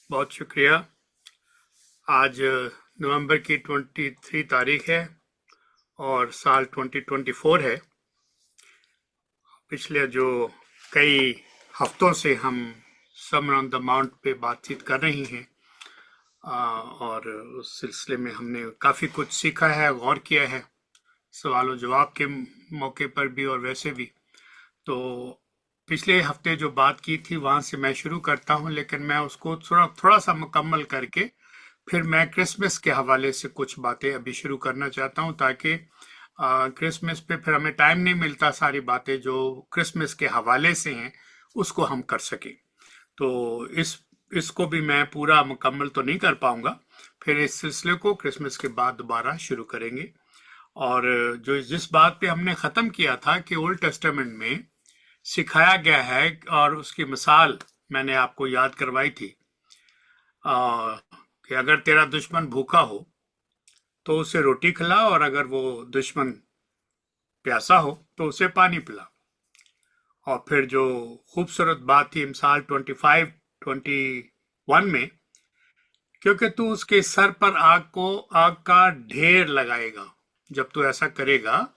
बहुत शुक्रिया। आज नवंबर की 23 तारीख है और साल 2024 है। पिछले जो कई हफ्तों से हम समर ऑन द माउंट पे बातचीत कर रही हैं, और उस सिलसिले में हमने काफ़ी कुछ सीखा है, गौर किया है, सवालों जवाब के मौके पर भी और वैसे भी। तो पिछले हफ्ते जो बात की थी वहां से मैं शुरू करता हूं, लेकिन मैं उसको थोड़ा थोड़ा सा मुकम्मल करके फिर मैं क्रिसमस के हवाले से कुछ बातें अभी शुरू करना चाहता हूं, ताकि क्रिसमस पे फिर हमें टाइम नहीं मिलता, सारी बातें जो क्रिसमस के हवाले से हैं उसको हम कर सकें। तो इसको भी मैं पूरा मुकम्मल तो नहीं कर पाऊंगा, फिर इस सिलसिले को क्रिसमस के बाद दोबारा शुरू करेंगे। और जो जिस बात पे हमने ख़त्म किया था कि ओल्ड टेस्टामेंट में सिखाया गया है, और उसकी मिसाल मैंने आपको याद करवाई थी, कि अगर तेरा दुश्मन भूखा हो तो उसे रोटी खिला, और अगर वो दुश्मन प्यासा हो तो उसे पानी पिला। और फिर जो खूबसूरत बात थी मिसाल 25-21 में, क्योंकि तू उसके सर पर आग का ढेर लगाएगा। जब तू ऐसा करेगा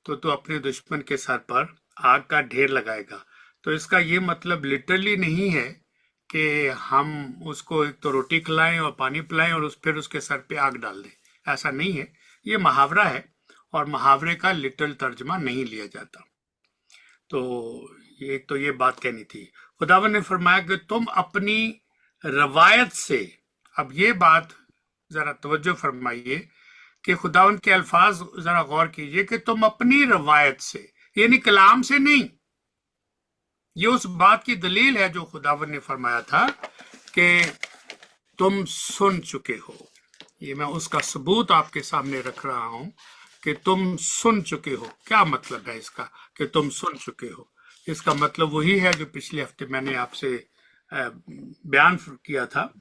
तो तू अपने दुश्मन के सर पर आग का ढेर लगाएगा। तो इसका ये मतलब लिटरली नहीं है कि हम उसको एक तो रोटी खिलाएं और पानी पिलाएं और फिर उसके सर पे आग डाल दें। ऐसा नहीं है, ये मुहावरा है, और मुहावरे का लिटरल तर्जमा नहीं लिया जाता। तो ये बात कहनी थी। खुदावन ने फरमाया कि तुम अपनी रवायत से, अब ये बात जरा तवज्जो फरमाइए कि खुदावन के अल्फाज जरा गौर कीजिए कि तुम अपनी रवायत से, यानी कलाम से नहीं। ये उस बात की दलील है जो खुदावन ने फरमाया था कि तुम सुन चुके हो। ये मैं उसका सबूत आपके सामने रख रहा हूं कि तुम सुन चुके हो। क्या मतलब है इसका कि तुम सुन चुके हो? इसका मतलब वही है जो पिछले हफ्ते मैंने आपसे बयान किया था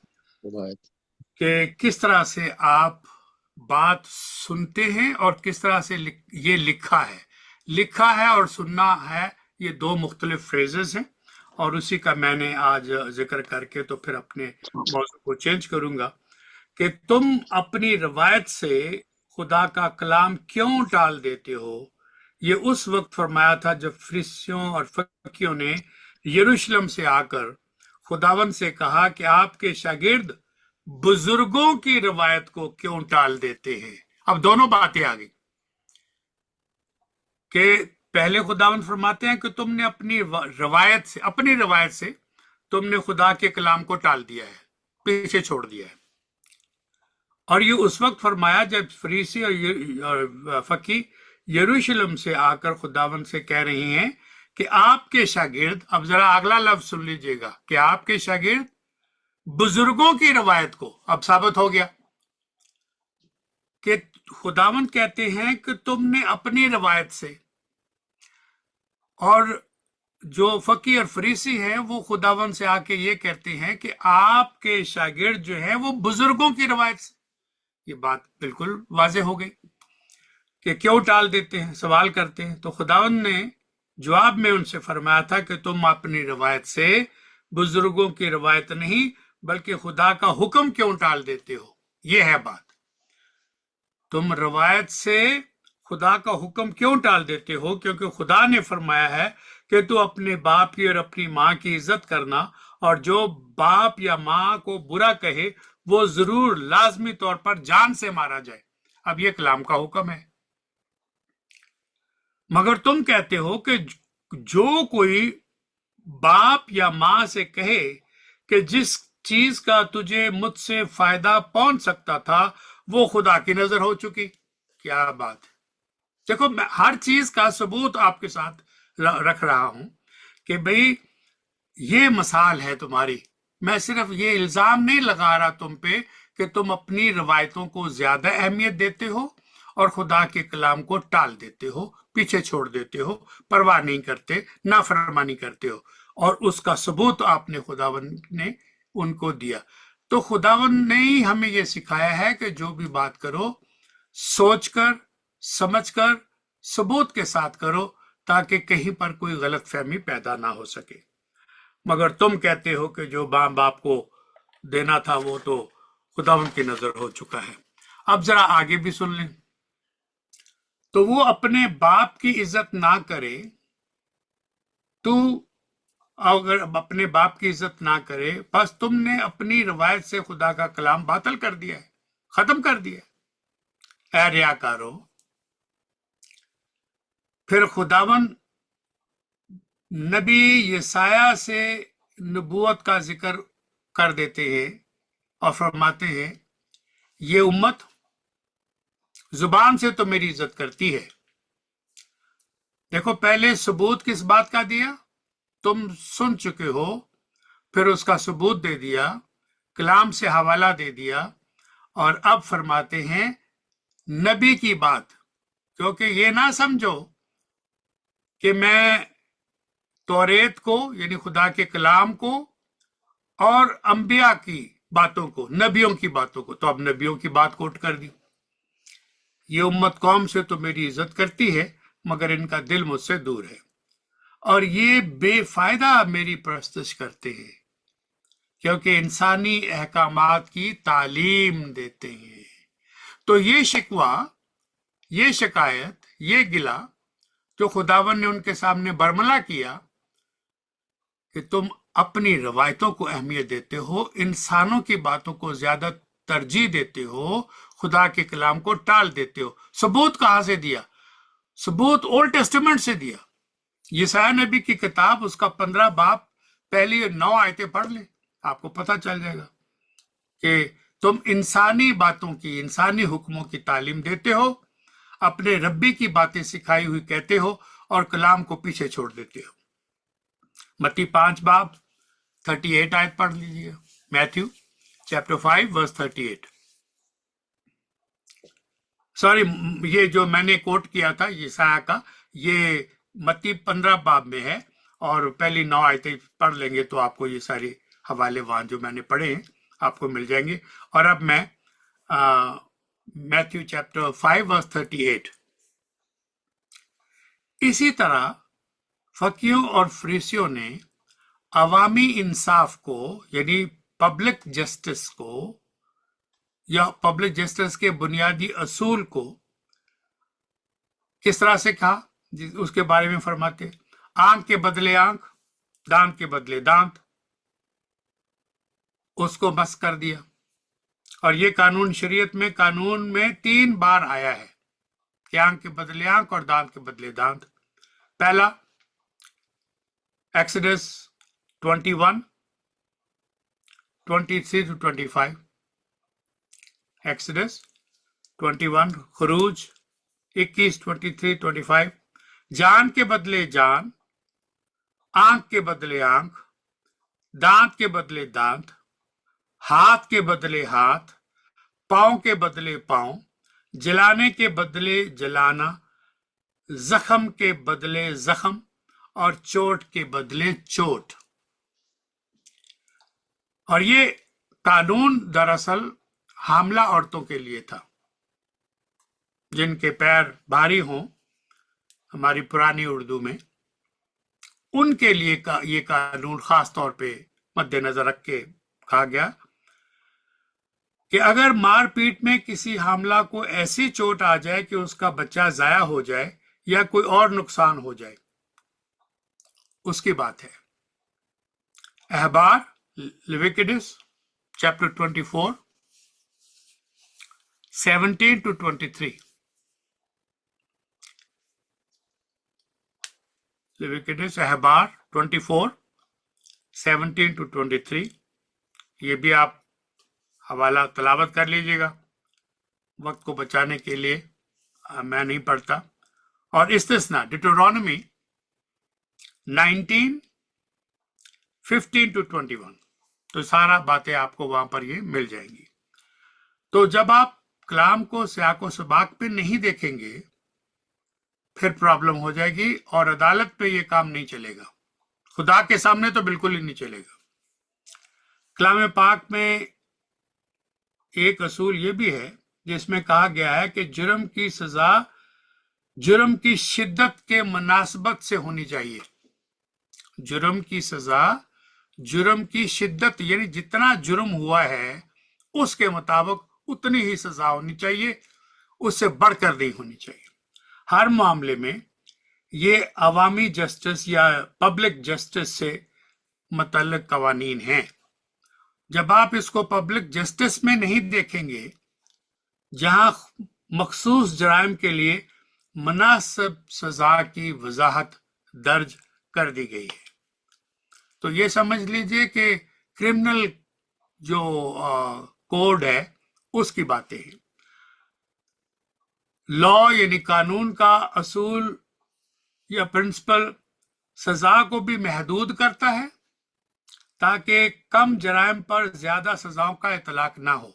कि किस तरह से आप बात सुनते हैं और किस तरह से ये लिखा है और सुनना है, ये दो मुख्तलिफ फ्रेजेस हैं। और उसी का मैंने आज जिक्र करके तो फिर अपने मौजू को चेंज करूंगा कि तुम अपनी रवायत से खुदा का कलाम क्यों टाल देते हो। ये उस वक्त फरमाया था जब फरीसियों और फकीयों ने यरूशलेम से आकर खुदावन से कहा कि आपके शागिर्द बुजुर्गों की रवायत को क्यों टाल देते हैं। अब दोनों बातें आ गई कि पहले खुदावन फरमाते हैं कि तुमने अपनी रवायत से तुमने खुदा के कलाम को टाल दिया है, पीछे छोड़ दिया है। और ये उस वक्त फरमाया जब फरीसी और फकी यरूशलेम से आकर खुदावन से कह रही हैं कि आपके शागिर्द, अब जरा अगला लफ्ज सुन लीजिएगा, कि आपके शागिर्द बुजुर्गों की रवायत को, अब साबित हो गया कि खुदावंद कहते हैं कि तुमने अपनी रवायत से, और जो फकी और फरीसी हैं वो खुदावंद से आके ये कहते हैं कि आपके शागिर्द जो हैं वो बुजुर्गों की रवायत से। ये बात बिल्कुल वाजे हो गई कि क्यों टाल देते हैं, सवाल करते हैं। तो खुदावंद ने जवाब में उनसे फरमाया था कि तुम अपनी रवायत से बुजुर्गों की रवायत नहीं बल्कि खुदा का हुक्म क्यों टाल देते हो। यह है बात, तुम रवायत से खुदा का हुक्म क्यों टाल देते हो, क्योंकि खुदा ने फरमाया है कि तू अपने बाप की और अपनी माँ की इज्जत करना, और जो बाप या माँ को बुरा कहे वो जरूर लाजमी तौर पर जान से मारा जाए। अब ये कलाम का हुक्म है। मगर तुम कहते हो कि जो कोई बाप या माँ से कहे कि जिस चीज का तुझे मुझसे फायदा पहुंच सकता था वो खुदा की नजर हो चुकी। क्या बात है। देखो, मैं हर चीज का सबूत आपके साथ रख रहा हूं कि भाई ये मिसाल है तुम्हारी। मैं सिर्फ ये इल्जाम नहीं लगा रहा तुम पे कि तुम अपनी रवायतों को ज्यादा अहमियत देते हो और खुदा के कलाम को टाल देते हो, पीछे छोड़ देते हो, परवाह नहीं करते, नाफरमानी करते हो, और उसका सबूत आपने खुदावन ने उनको दिया। तो खुदावन ने ही हमें यह सिखाया है कि जो भी बात करो सोचकर समझकर सबूत के साथ करो, ताकि कहीं पर कोई गलत फहमी पैदा ना हो सके। मगर तुम कहते हो कि जो माँ बाप को देना था वो तो खुदावंद की नजर हो चुका है। अब जरा आगे भी सुन लें। तो वो अपने बाप की इज्जत ना करे, तू अगर अपने बाप की इज्जत ना करे, बस तुमने अपनी रवायत से खुदा का कलाम बातिल कर दिया है, खत्म कर दिया है। ऐ रियाकारो, फिर खुदावन नबी यसाया से नबूवत का जिक्र कर देते हैं और फरमाते हैं, ये उम्मत जुबान से तो मेरी इज्जत करती है। देखो, पहले सबूत किस बात का दिया? तुम सुन चुके हो, फिर उसका सबूत दे दिया, कलाम से हवाला दे दिया, और अब फरमाते हैं नबी की बात। क्योंकि ये ना समझो कि मैं तौरेत को यानी खुदा के कलाम को और अंबिया की बातों को, नबियों की बातों को, तो अब नबियों की बात कोट कर दी। ये उम्मत कौम से तो मेरी इज्जत करती है, मगर इनका दिल मुझसे दूर है, और ये बेफायदा मेरी परस्तिश करते हैं, क्योंकि इंसानी अहकामात की तालीम देते हैं। तो ये शिकवा, ये शिकायत, ये गिला जो खुदावन ने उनके सामने बरमला किया कि तुम अपनी रवायतों को अहमियत देते हो, इंसानों की बातों को ज्यादा तरजीह देते हो, खुदा के कलाम को टाल देते हो। सबूत कहां से दिया? सबूत ओल्ड टेस्टामेंट से दिया। यशायाह नबी की किताब, उसका 15 बाब, पहली 9 आयतें पढ़ ले, आपको पता चल जाएगा कि तुम इंसानी बातों की, इंसानी हुक्मों की तालीम देते हो, अपने रब्बी की बातें सिखाई हुई कहते हो, और कलाम को पीछे छोड़ देते हो। मत्ती 5 बाब 38 आयत पढ़ लीजिए। Matthew chapter 5 verse 38। सॉरी, ये जो मैंने कोट किया था यशायाह का, ये मत्ती 15 बाब में है, और पहली 9 आयतें पढ़ लेंगे तो आपको ये सारे हवाले वहां जो मैंने पढ़े हैं आपको मिल जाएंगे। और अब मैं मैथ्यू चैप्टर 5 वर्स 38। इसी तरह फकीहों और फरीसियों ने अवामी इंसाफ को यानी पब्लिक जस्टिस को या पब्लिक जस्टिस के बुनियादी असूल को किस तरह से कहा, उसके बारे में फरमाते, आंख के बदले आंख, दांत के बदले दांत, उसको मस कर दिया। और ये कानून शरीयत में, कानून में 3 बार आया है कि आंख के बदले आंख और दांत के बदले दांत। पहला एक्सोडस 21 23 to 25, एक्सोडस 21, खरूज 21 23 25, जान के बदले जान, आंख के बदले आंख, दांत के बदले दांत, हाथ के बदले हाथ, पांव के बदले पांव, जलाने के बदले जलाना, जख्म के बदले जख्म, और चोट के बदले चोट। और ये कानून दरअसल हामला औरतों के लिए था, जिनके पैर भारी हों, हमारी पुरानी उर्दू में, उनके लिए ये कानून खास तौर पे मद्देनजर रख के कहा गया कि अगर मारपीट में किसी हामला को ऐसी चोट आ जाए कि उसका बच्चा जाया हो जाए या कोई और नुकसान हो जाए, उसकी बात है। अहबार लेविटिकस चैप्टर 24 17 to 23, लेविटिकस अहबार 24 17 to 23, ये भी आप हवाला तलावत कर लीजिएगा, वक्त को बचाने के लिए मैं नहीं पढ़ता। और इस्तिस्ना डिटरोनॉमी 19 15 to 21, तो सारा बातें आपको वहां पर ये मिल जाएंगी। तो जब आप कलाम को सियाको सबाक पे नहीं देखेंगे, फिर प्रॉब्लम हो जाएगी, और अदालत पे ये काम नहीं चलेगा, खुदा के सामने तो बिल्कुल ही नहीं चलेगा। कलाम पाक में एक असूल ये भी है जिसमें कहा गया है कि जुर्म की सजा जुर्म की शिद्दत के मुनासबत से होनी चाहिए। जुर्म की सजा जुर्म की शिद्दत, यानी जितना जुर्म हुआ है उसके मुताबिक उतनी ही सजा होनी चाहिए, उससे बढ़कर नहीं होनी चाहिए। हर मामले में ये अवामी जस्टिस या पब्लिक जस्टिस से मुतल्लिक कवानीन हैं। जब आप इसको पब्लिक जस्टिस में नहीं देखेंगे, जहां मखसूस जराइम के लिए मुनासिब सजा की वजाहत दर्ज कर दी गई है, तो ये समझ लीजिए कि क्रिमिनल जो कोड है उसकी बातें हैं। लॉ यानी कानून का असूल या प्रिंसिपल सजा को भी महदूद करता है ताकि कम जराइम पर ज्यादा सजाओं का इतलाक ना हो,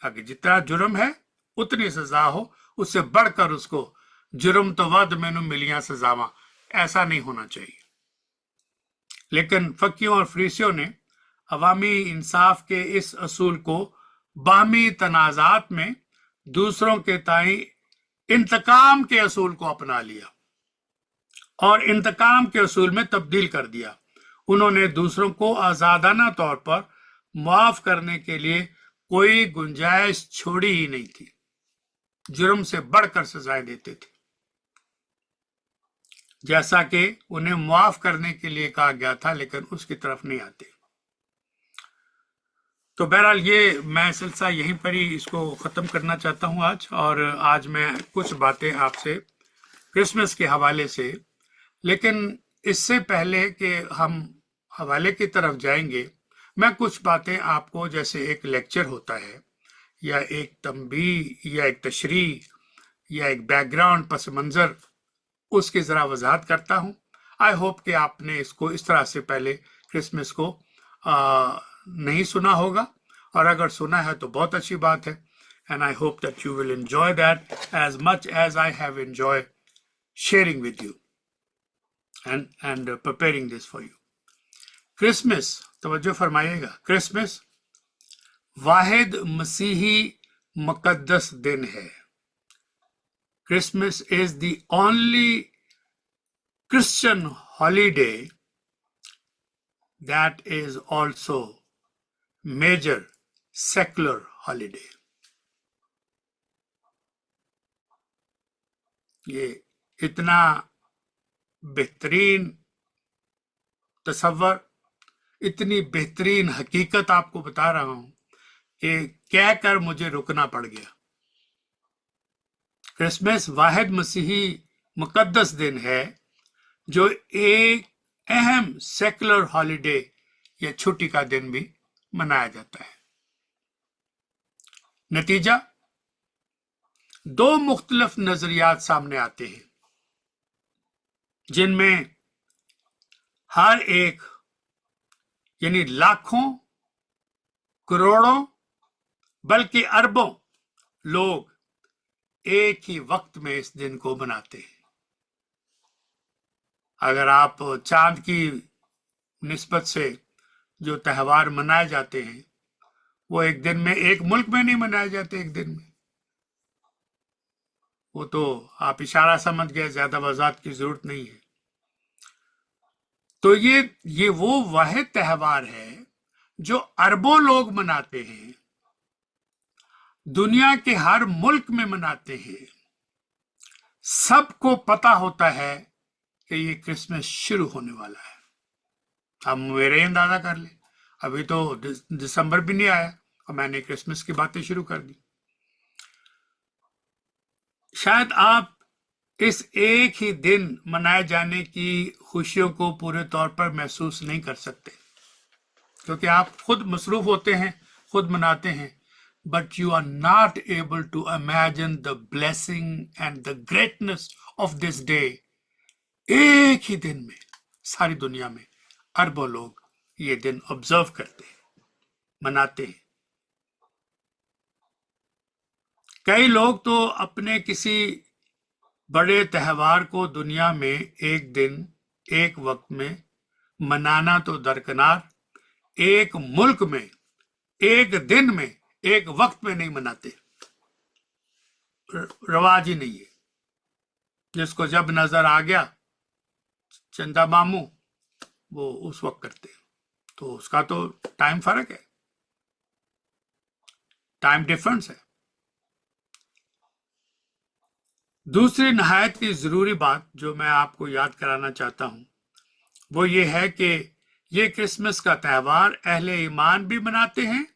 ताकि जितना जुर्म है उतनी सजा हो, उससे बढ़कर उसको जुर्म तो वद मैनू मिलियां सजावां, ऐसा नहीं होना चाहिए। लेकिन फकीयों और फरीसियों ने अवामी इंसाफ के इस असूल को बाहमी तनाजात में दूसरों के ताई इंतकाम के असूल को अपना लिया और इंतकाम के असूल में तब्दील कर दिया। उन्होंने दूसरों को आजादाना तौर पर माफ करने के लिए कोई गुंजाइश छोड़ी ही नहीं थी, जुर्म से बढ़कर सजाएं देते थे, जैसा कि उन्हें माफ करने के लिए कहा गया था, लेकिन उसकी तरफ नहीं आते। तो बहरहाल ये मैं सिलसिला यहीं पर ही इसको ख़त्म करना चाहता हूँ आज। और आज मैं कुछ बातें आपसे क्रिसमस के हवाले से, लेकिन इससे पहले कि हम हवाले की तरफ जाएंगे, मैं कुछ बातें आपको, जैसे एक लेक्चर होता है या एक तंबीह या एक तशरीह या एक बैकग्राउंड पस मंज़र, उसकी ज़रा वजाहत करता हूँ। आई होप कि आपने इसको इस तरह से पहले क्रिसमस को नहीं सुना होगा, और अगर सुना है तो बहुत अच्छी बात है। And I hope that you will enjoy that as much as I have enjoy sharing with you and preparing this for you. Christmas, तवज्जो फरमाइएगा, क्रिसमस वाहिद मसीही मुकद्दस दिन है। Christmas is the only Christian holiday that is also major secular holiday. ये इतना बेहतरीन तसव्वुर, इतनी बेहतरीन हकीकत आपको बता रहा हूं कि कहकर मुझे रुकना पड़ गया। क्रिसमस वाहिद मसीही मुकद्दस दिन है जो एक अहम सेकुलर हॉलिडे या छुट्टी का दिन भी मनाया जाता है। नतीजा, दो मुख्तलिफ नजरियात सामने आते हैं, जिनमें हर एक यानी लाखों, करोड़ों, बल्कि अरबों लोग एक ही वक्त में इस दिन को मनाते हैं। अगर आप चांद की निस्बत से जो त्यौहार मनाए जाते हैं, वो एक दिन में, एक मुल्क में नहीं मनाए जाते एक दिन में, वो तो आप इशारा समझ गए, ज्यादा वजाहत की जरूरत नहीं है। तो ये वो वाहिद त्यौहार है जो अरबों लोग मनाते हैं, दुनिया के हर मुल्क में मनाते हैं। सबको पता होता है कि ये क्रिसमस शुरू होने वाला है। हम मेरे अंदाजा कर ले, अभी तो दिसंबर भी नहीं आया और मैंने क्रिसमस की बातें शुरू कर दी। शायद आप इस एक ही दिन मनाए जाने की खुशियों को पूरे तौर पर महसूस नहीं कर सकते, क्योंकि आप खुद मसरूफ होते हैं, खुद मनाते हैं, but you are not able to imagine the blessing and the greatness of this day. एक ही दिन में सारी दुनिया में अरबों लोग ये दिन ऑब्जर्व करते हैं, मनाते हैं। कई लोग तो अपने किसी बड़े त्यौहार को दुनिया में एक दिन, एक वक्त में मनाना तो दरकिनार, एक मुल्क में, एक दिन में, एक वक्त में नहीं मनाते, रवाज ही नहीं है। जिसको जब नजर आ गया, चंदा मामू वो उस वक्त करते हैं, तो उसका तो टाइम फर्क है, टाइम डिफरेंस है। दूसरी नहायत ही जरूरी बात जो मैं आपको याद कराना चाहता हूं वो ये है कि ये क्रिसमस का त्यौहार अहले ईमान भी मनाते हैं,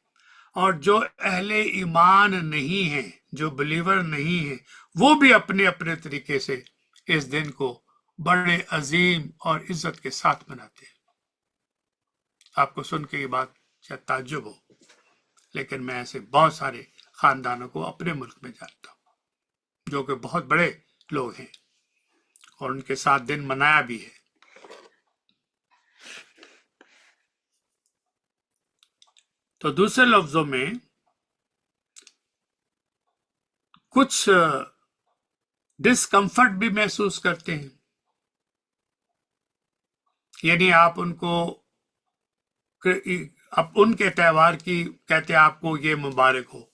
और जो अहले ईमान नहीं है, जो बिलीवर नहीं है, वो भी अपने अपने तरीके से इस दिन को बड़े अजीम और इज्जत के साथ मनाते हैं। आपको सुन के ये बात शायद ताज्जुब हो, लेकिन मैं ऐसे बहुत सारे खानदानों को अपने मुल्क में जानता हूं जो कि बहुत बड़े लोग हैं और उनके साथ दिन मनाया भी है। तो दूसरे लफ्जों में कुछ डिस्कम्फर्ट भी महसूस करते हैं, यानी आप उनको अब उनके त्यौहार की कहते हैं आपको ये मुबारक हो,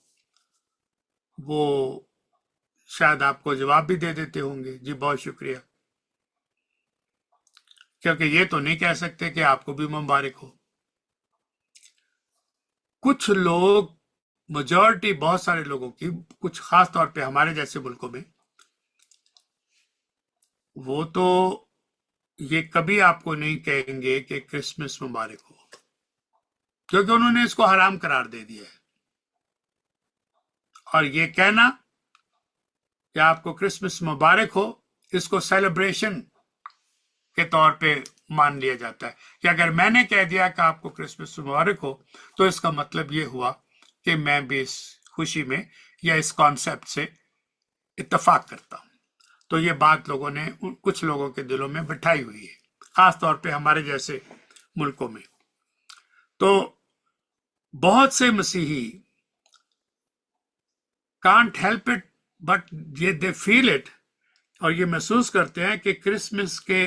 वो शायद आपको जवाब भी दे देते होंगे जी बहुत शुक्रिया, क्योंकि ये तो नहीं कह सकते कि आपको भी मुबारक हो। कुछ लोग, मेजॉरिटी बहुत सारे लोगों की, कुछ खास तौर पे हमारे जैसे मुल्कों में, वो तो ये कभी आपको नहीं कहेंगे कि क्रिसमस मुबारक हो, क्योंकि उन्होंने इसको हराम करार दे दिया है। और ये कहना कि आपको क्रिसमस मुबारक हो, इसको सेलिब्रेशन के तौर पे मान लिया जाता है कि अगर मैंने कह दिया कि आपको क्रिसमस मुबारक हो तो इसका मतलब ये हुआ कि मैं भी इस खुशी में या इस कॉन्सेप्ट से इत्तेफाक करता हूं। तो ये बात लोगों ने, कुछ लोगों के दिलों में बिठाई हुई है, खास तौर पे हमारे जैसे मुल्कों में। तो बहुत से मसीही कांट हेल्प इट, बट ये दे फील इट, और ये महसूस करते हैं कि क्रिसमस के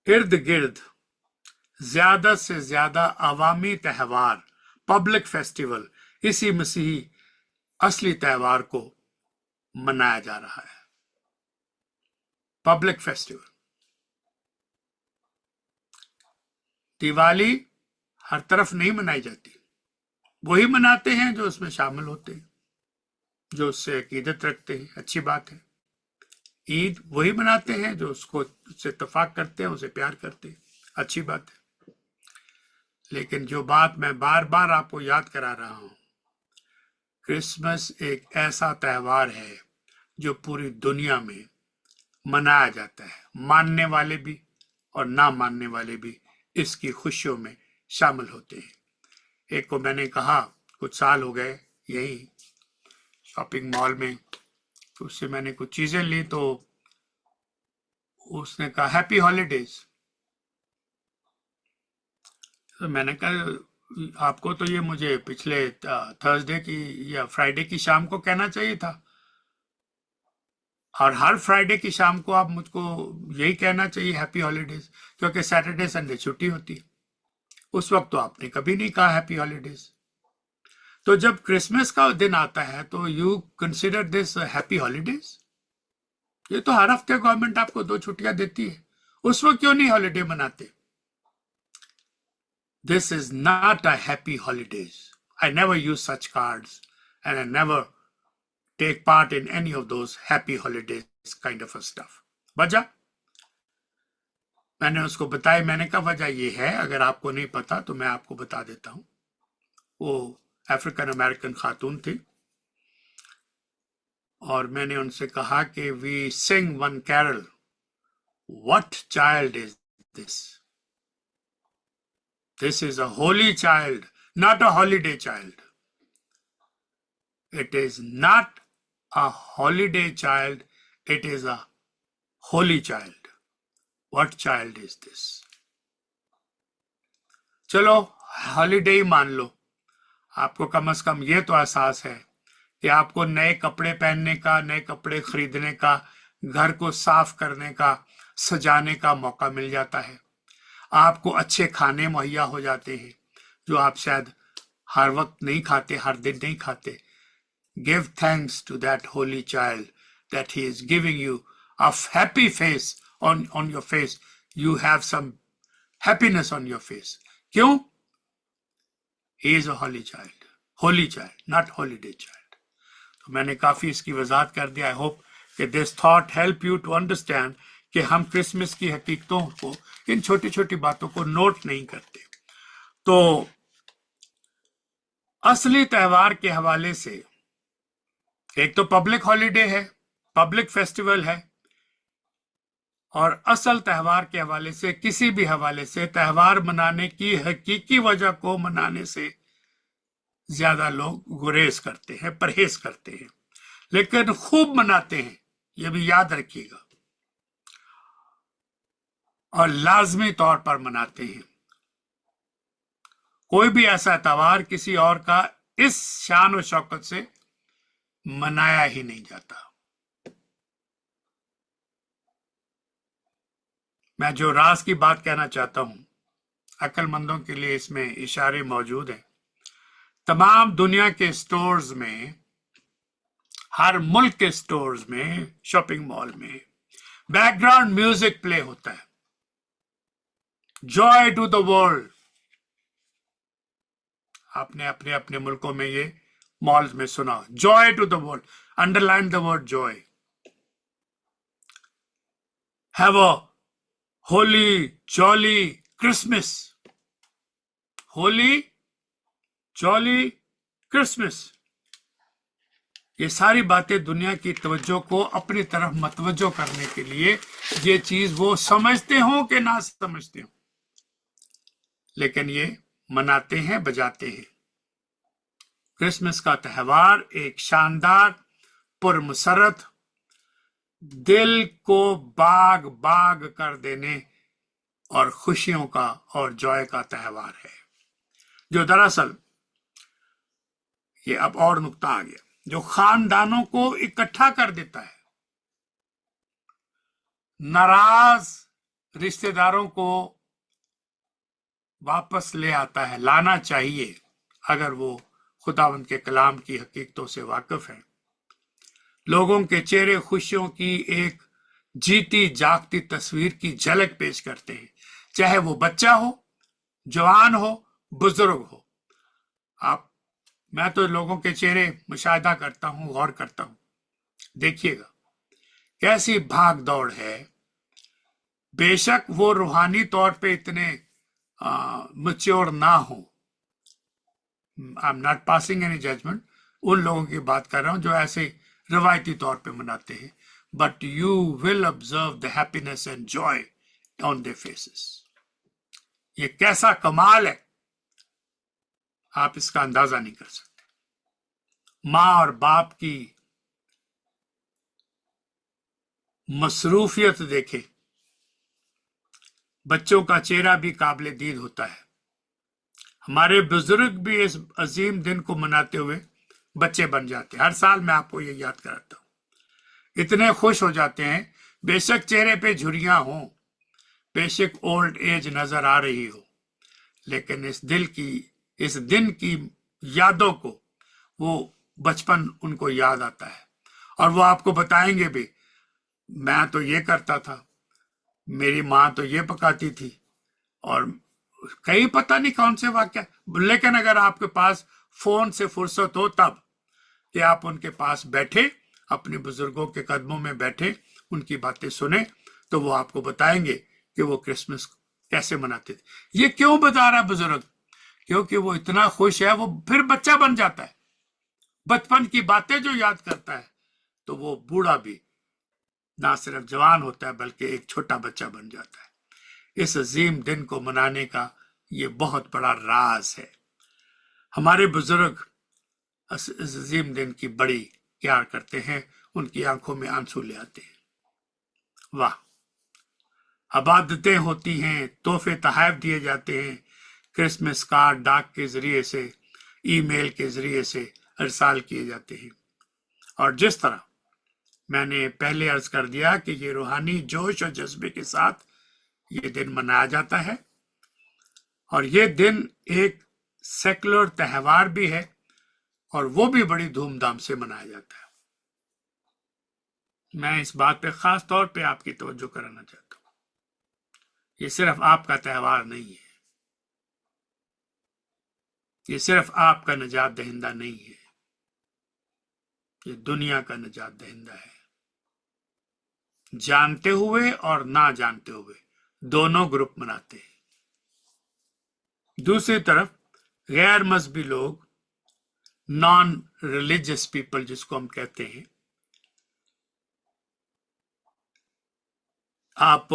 इर्द गिर्द ज्यादा से ज्यादा अवामी त्यौहार, पब्लिक फेस्टिवल, इसी मसीही असली त्यौहार को मनाया जा रहा है। पब्लिक फेस्टिवल, दिवाली हर तरफ नहीं मनाई जाती, वही मनाते हैं जो उसमें शामिल होते हैं, जो उससे अकीदत रखते हैं, अच्छी बात है। ईद वही मनाते हैं जो उससे इत्तेफाक करते हैं, उसे प्यार करते हैं, अच्छी बात है। लेकिन जो बात मैं बार बार आपको याद करा रहा हूं, क्रिसमस एक ऐसा त्यौहार है जो पूरी दुनिया में मनाया जाता है, मानने वाले भी और ना मानने वाले भी इसकी खुशियों में शामिल होते हैं। एक को मैंने कहा, कुछ साल हो गए यही शॉपिंग मॉल में, तो उससे मैंने कुछ चीजें ली, तो उसने कहा हैप्पी हॉलीडेज। तो मैंने कहा आपको तो ये मुझे पिछले थर्सडे की या फ्राइडे की शाम को कहना चाहिए था, और हर फ्राइडे की शाम को आप मुझको यही कहना चाहिए हैप्पी हॉलीडेज, क्योंकि सैटरडे संडे छुट्टी होती है। उस वक्त तो आपने कभी नहीं कहा हैप्पी हॉलीडेज। तो जब क्रिसमस का दिन आता है तो you consider this happy holidays. ये तो हर हफ्ते गवर्नमेंट आपको 2 छुट्टियां देती है, उस वक्त क्यों नहीं हॉलीडे मनाते? This is not a happy holidays. I never use such cards and I never take part in any of those happy holidays kind of a stuff. वजह मैंने उसको बताई, मैंने कहा वजह ये है, अगर आपको नहीं पता तो मैं आपको बता देता हूं। वो अफ्रीकन अमेरिकन खातून थी और मैंने उनसे कहा कि we sing one carol, what child is this? This is a holy child, not a holiday child. It is not a holiday child, it is a holy child. What child is this? चलो holiday ही मान लो, आपको कम से कम ये तो एहसास है कि आपको नए कपड़े पहनने का, नए कपड़े खरीदने का, घर को साफ करने का, सजाने का मौका मिल जाता है। आपको अच्छे खाने मुहैया हो जाते हैं जो आप शायद हर वक्त नहीं खाते, हर दिन नहीं खाते। Give thanks to that holy child that he is giving you a happy face on your face. You have some happiness on your face. क्यों? He is a holy child, not holiday child. तो मैंने काफी इसकी वजाहत कर दिया. I hope कि this thought help you to understand कि हम क्रिसमस की हकीकतों को, इन छोटी छोटी बातों को नोट नहीं करते. तो असली त्योहार के हवाले से एक तो पब्लिक हॉलिडे है, पब्लिक फेस्टिवल है, और असल त्योहार के हवाले से, किसी भी हवाले से त्योहार मनाने की हकीकी वजह को मनाने से ज्यादा लोग गुरेज करते हैं, परहेज करते हैं, लेकिन खूब मनाते हैं, ये भी याद रखिएगा, और लाजमी तौर पर मनाते हैं. कोई भी ऐसा त्योहार किसी और का इस शान और शौकत से मनाया ही नहीं जाता. मैं जो राज की बात कहना चाहता हूं, अक्लमंदों के लिए इसमें इशारे मौजूद हैं. तमाम दुनिया के स्टोर्स में, हर मुल्क के स्टोर्स में, शॉपिंग मॉल में बैकग्राउंड म्यूजिक प्ले होता है. Joy to the world. आपने अपने अपने मुल्कों में ये मॉल्स में सुना, joy to the world. Underline the word joy. Have a holy jolly Christmas. Holy jolly Christmas. ये सारी बातें दुनिया की तवज्जो को अपनी तरफ मतवज्जो करने के लिए, ये चीज वो समझते हो कि ना समझते हो, लेकिन ये मनाते हैं, बजाते हैं. क्रिसमस का त्योहार एक शानदार, पुरमसरत, दिल को बाग बाग कर देने और खुशियों का और जॉय का त्योहार है, जो दरअसल, ये अब और नुक्ता आ गया, जो खानदानों को इकट्ठा कर देता है, नाराज रिश्तेदारों को वापस ले आता है, लाना चाहिए अगर वो खुदावंद के कलाम की हकीकतों से वाकिफ है. लोगों के चेहरे खुशियों की एक जीती जागती तस्वीर की झलक पेश करते हैं, चाहे वो बच्चा हो, जवान हो, बुजुर्ग हो. मैं तो लोगों के चेहरे मुशाहिदा करता हूं, गौर करता हूं. देखिएगा कैसी भाग दौड़ है. बेशक वो रूहानी तौर पे इतने मैच्योर ना हो. I am not passing any judgement. उन लोगों की बात कर रहा हूं जो ऐसे रवायती तौर पे मनाते हैं. But you will observe the happiness and Joy on their faces. ये कैसा कमाल है, आप इसका अंदाजा नहीं कर सकते. माँ और बाप की मसरूफियत देखें. बच्चों का चेहरा भी काबिल दीद होता है. हमारे बुजुर्ग भी इस अजीम दिन को मनाते हुए बच्चे बन जाते हैं. हर साल मैं आपको ये याद कराता हूं. इतने खुश हो जाते हैं, बेशक चेहरे पे झुर्रियां हों, बेशक ओल्ड एज नजर आ रही हो, लेकिन इस दिन की यादों को, वो बचपन उनको याद आता है. और वो आपको बताएंगे भी, मैं तो ये करता था, मेरी माँ तो ये पकाती थी, और कई पता नहीं कौन से वाक्य. लेकिन अगर आपके पास फोन से फुर्सत हो तब, कि आप उनके पास बैठे, अपने बुजुर्गों के कदमों में बैठे, उनकी बातें सुने, तो वो आपको बताएंगे कि वो क्रिसमस कैसे मनाते थे. ये क्यों बता रहा है बुजुर्ग? क्योंकि वो इतना खुश है, वो फिर बच्चा बन जाता है. बचपन की बातें जो याद करता है, तो वो बूढ़ा भी ना सिर्फ जवान होता है, बल्कि एक छोटा बच्चा बन जाता है. इस अजीम दिन को मनाने का ये बहुत बड़ा राज है. हमारे बुजुर्ग इस अजीम दिन की बड़ी प्यार करते हैं, उनकी आंखों में आंसू ले आते हैं. वाह, अबादतें होती हैं, तोहफे तहफ दिए जाते हैं, क्रिसमस कार्ड डाक के जरिए से, ईमेल के जरिए से इरसाल किए जाते हैं. और जिस तरह मैंने पहले अर्ज कर दिया कि ये रूहानी जोश और जज्बे के साथ ये दिन मनाया जाता है, और ये दिन एक सेकुलर त्योहार भी है, और वो भी बड़ी धूमधाम से मनाया जाता है. मैं इस बात पे खास तौर पे आपकी तवज्जो कराना चाहता हूं. یہ صرف آپ کا تہوار نہیں ہے، یہ صرف آپ کا نجات دہندہ نہیں ہے، یہ دنیا کا نجات دہندہ ہے، جانتے ہوئے اور نہ جانتے ہوئے دونوں گروپ مناتے ہیں۔ دوسری طرف غیر مذہبی لوگ، نان ریلیجس پیپل جس کو ہم کہتے ہیں، آپ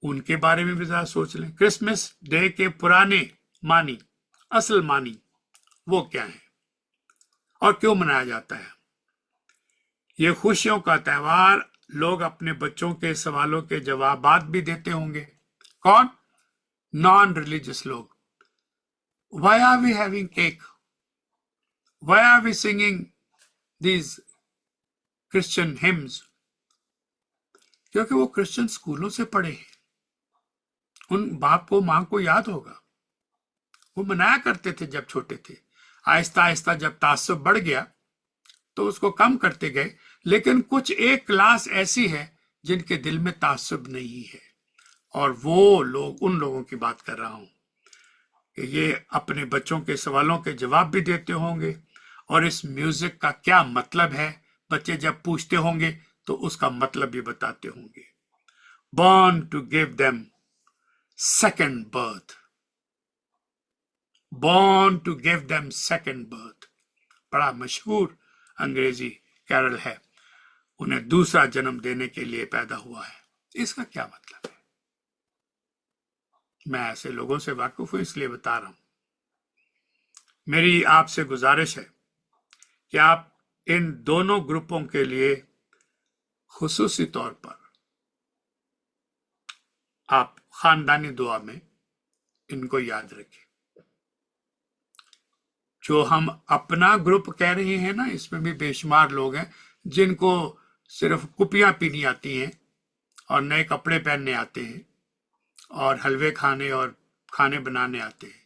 ان کے بارے میں بھی ذرا سوچ لیں۔ کرسمس ڈے کے پرانے معنی، اصل معنی وہ کیا ہیں اور کیوں منایا جاتا ہے؟ یہ خوشیوں کا تہوار، لوگ اپنے بچوں کے سوالوں کے جوابات بھی دیتے ہوں گے۔ کون؟ نان ریلیجس لوگ۔ Why are we having cake? Why are we singing these Christian hymns? کیونکہ وہ کرسچن سکولوں سے پڑھے ہیں، ان باپ کو ماں کو یاد ہوگا، وہ منایا کرتے تھے جب چھوٹے تھے۔ آہستہ آہستہ جب تعصب بڑھ گیا تو اس کو کم کرتے گئے، لیکن کچھ ایک کلاس ایسی ہے جن کے دل میں تعصب نہیں ہے، اور وہ لوگ، ان لوگوں کی بات کر رہا ہوں کہ یہ اپنے بچوں کے سوالوں کے جواب بھی دیتے ہوں گے، اور اس میوزک کا کیا مطلب ہے بچے جب پوچھتے ہوں گے تو اس کا مطلب بھی بتاتے ہوں گے۔ born to give them second birth، born to give them second birth، بڑا مشہور انگریزی کیرل ہے، انہیں دوسرا جنم دینے کے لیے پیدا ہوا ہے۔ اس کا کیا مطلب ہے؟ میں ایسے لوگوں سے واقف ہوں، اس لیے بتا رہا ہوں۔ میری آپ سے گزارش ہے کہ آپ ان دونوں گروپوں کے لیے خصوصی طور پر آپ خاندانی دعا میں ان کو یاد رکھیں۔ جو ہم اپنا گروپ کہہ رہے ہیں نا، اس میں بھی بے شمار لوگ ہیں جن کو صرف کپیاں پینی آتی ہیں اور نئے کپڑے پہننے آتے ہیں اور حلوے کھانے اور کھانے بنانے آتے ہیں،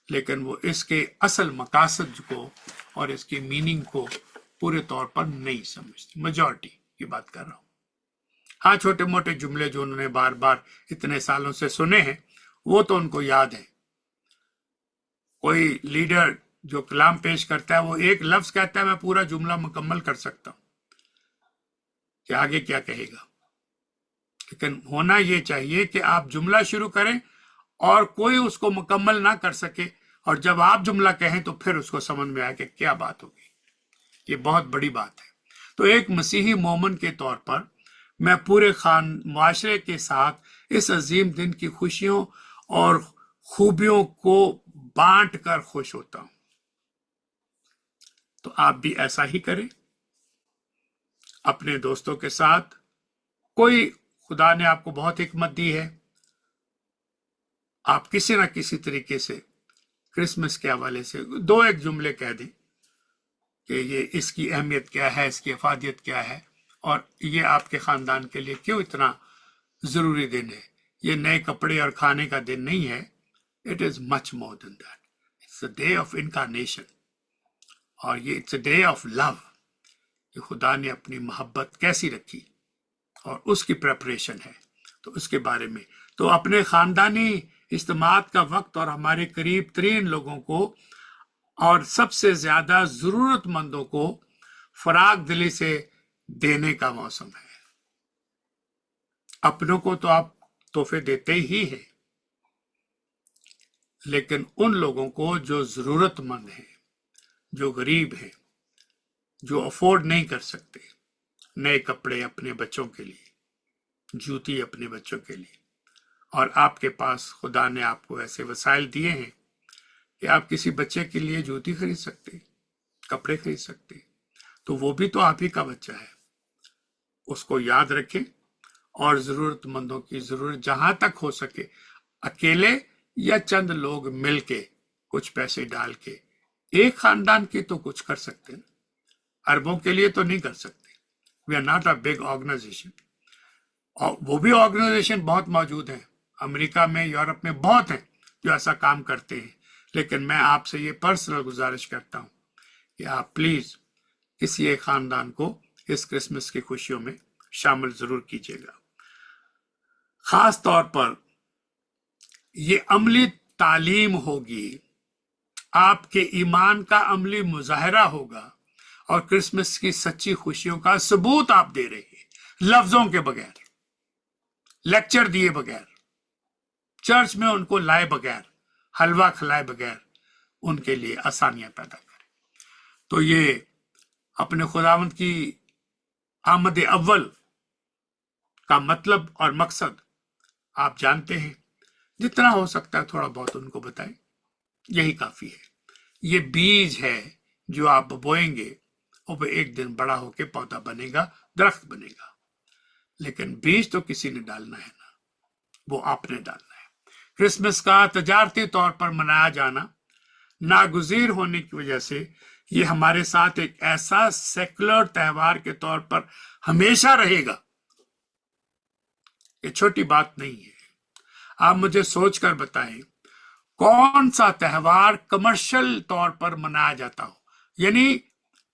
لیکن وہ اس کے اصل مقاصد کو اور اس کی میننگ کو پورے طور پر نہیں سمجھتے۔ میجورٹی کی بات کر رہا ہوں۔ ہاں، چھوٹے موٹے جملے جو انہوں نے بار بار اتنے سالوں سے سنے ہیں وہ تو ان کو یاد ہے۔ کوئی لیڈر جو کلام پیش کرتا ہے وہ ایک لفظ کہتا ہے، میں پورا جملہ مکمل کر سکتا ہوں کہ آگے کیا کہے گا، لیکن ہونا یہ چاہیے کہ آپ جملہ شروع کریں اور کوئی اس کو مکمل نہ کر سکے، اور جب آپ جملہ کہیں تو پھر اس کو سمجھ میں آئے کہ کیا بات ہوگی۔ یہ بہت بڑی بات ہے۔ تو ایک مسیحی مومن کے طور پر میں پورے معاشرے کے ساتھ اس عظیم دن کی خوشیوں اور خوبیوں کو بانٹ کر خوش ہوتا ہوں۔ تو آپ بھی ایسا ہی کریں اپنے دوستوں کے ساتھ۔ کوئی خدا نے آپ کو بہت حکمت دی ہے، آپ کسی نہ کسی طریقے سے کرسمس کے حوالے سے دو ایک جملے کہہ دیں کہ یہ اس کی اہمیت کیا ہے، اس کی افادیت کیا ہے، اور یہ آپ کے خاندان کے لیے کیوں اتنا ضروری دن ہے۔ یہ نئے کپڑے اور کھانے کا دن نہیں ہے۔ It is much more than that. It's a day of incarnation. اور یہ it's a day of love کہ خدا نے اپنی محبت کیسی رکھی اور اس کی پریپریشن ہے، تو اس کے بارے میں تو اپنے خاندانی اجتماعات کا وقت اور ہمارے قریب ترین لوگوں کو اور سب سے زیادہ ضرورت مندوں کو فراغ دلی سے دینے کا موسم ہے۔ اپنوں کو تو آپ تحفے دیتے ہی ہیں، لیکن ان لوگوں کو جو ضرورت مند ہیں، جو غریب ہیں، جو افورڈ نہیں کر سکتے، نئے کپڑے اپنے بچوں کے لیے، جوتی اپنے بچوں کے لیے، اور آپ کے پاس خدا نے آپ کو ایسے وسائل دیے ہیں کہ آپ کسی بچے کے لیے جوتی خرید سکتے، کپڑے خرید سکتے، تو وہ بھی تو آپ ہی کا بچہ ہے۔ اس کو یاد رکھیں، اور ضرورت مندوں کی ضرورت جہاں تک ہو سکے اکیلے یا چند لوگ مل کے کچھ پیسے ڈال کے، ایک خاندان کی تو کچھ کر سکتے ہیں، اربوں کے لیے تو نہیں کر سکتے۔ We are not a big organisation, اور وہ بھی آرگنائزیشن بہت موجود ہیں امریکہ میں، یورپ میں بہت ہیں جو ایسا کام کرتے ہیں، لیکن میں آپ سے یہ پرسنل گزارش کرتا ہوں کہ آپ پلیز کسی ایک خاندان کو اس کرسمس کی خوشیوں میں شامل ضرور کیجیے گا۔ خاص طور پر ये अमली तालीम होगी, आपके ईमान का अमली मुजाहरा होगा और क्रिसमस की सच्ची खुशियों का सबूत आप दे रहे हैं, लफ्जों के बगैर, लेक्चर दिए बगैर, चर्च में उनको लाए बगैर, हलवा खिलाए बगैर उनके लिए आसानियां पैदा करें। तो ये अपने खुदावंद की आमद अव्वल का मतलब और मकसद आप जानते हैं, जितना हो सकता है थोड़ा बहुत उनको बताएं, यही काफी है। ये बीज है जो आप बोएंगे और वो एक दिन बड़ा होकर पौधा बनेगा, दरख्त बनेगा, लेकिन बीज तो किसी ने डालना है ना, वो आपने डालना है। क्रिसमस का तजारती तौर पर मनाया जाना नागुज़ीर होने की वजह से ये हमारे साथ एक ऐसा सेकुलर त्योहार के तौर पर हमेशा रहेगा। ये छोटी बात नहीं है। आप मुझे सोचकर बताएं, कौन सा त्योहार कमर्शियल तौर पर मनाया जाता हो, यानी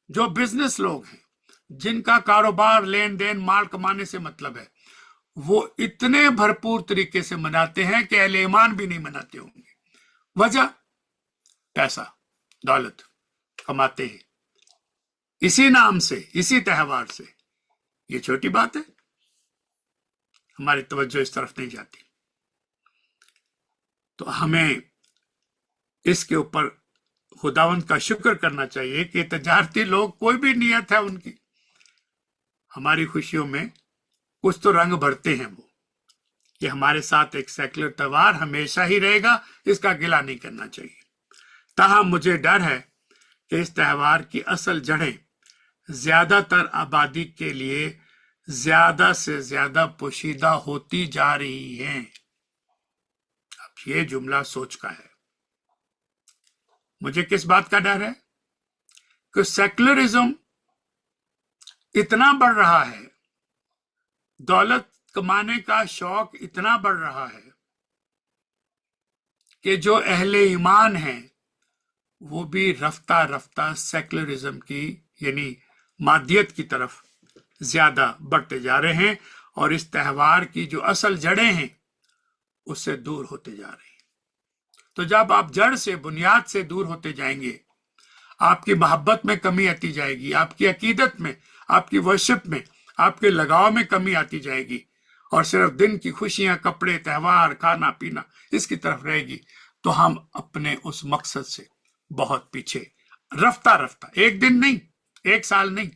जो बिजनेस लोग हैं, जिनका कारोबार, लेन देन, माल कमाने से मतलब है, वो इतने भरपूर तरीके से मनाते हैं कि अहले ईमान भी नहीं मनाते होंगे। वजह, पैसा, दौलत कमाते हैं इसी नाम से, इसी त्योहार से। ये छोटी बात है, हमारी तवज्जो इस तरफ नहीं जाती। तो हमें इसके ऊपर खुदावंद का शुक्र करना चाहिए कि तजारती लोग, कोई भी नियत है उनकी, हमारी खुशियों में कुछ तो रंग भरते हैं। वो कि हमारे साथ एक सेकुलर त्योहार हमेशा ही रहेगा, इसका गिला नहीं करना चाहिए। ताहम मुझे डर है कि इस त्योहार की असल जड़ें ज्यादातर आबादी के लिए ज्यादा से ज्यादा पोशीदा होती जा रही हैं। अब ये जुमला सोच का है। मुझे किस बात का डर है कि सेकुलरिज्म इतना बढ़ रहा है, दौलत कमाने का शौक इतना बढ़ रहा है कि जो अहले ईमान हैं वो भी रफ्ता रफ्ता सेकुलरिज्म की, यानी मादियत की तरफ ज्यादा बढ़ते जा रहे हैं और इस त्योहार की जो असल जड़ें हैं उससे दूर होते जा रहे हैं। तो जब आप जड़ से, बुनियाद से दूर होते जाएंगे, आपकी मोहब्बत में कमी आती जाएगी, आपकी अकीदत में, आपकी वर्शिप में, आपके लगाव में कमी आती जाएगी और सिर्फ दिन की खुशियां, कपड़े, त्योहार, खाना पीना इसकी तरफ रहेगी, तो हम अपने उस मकसद से बहुत पीछे, रफ्ता रफ्ता, एक दिन नहीं, एक साल नहीं।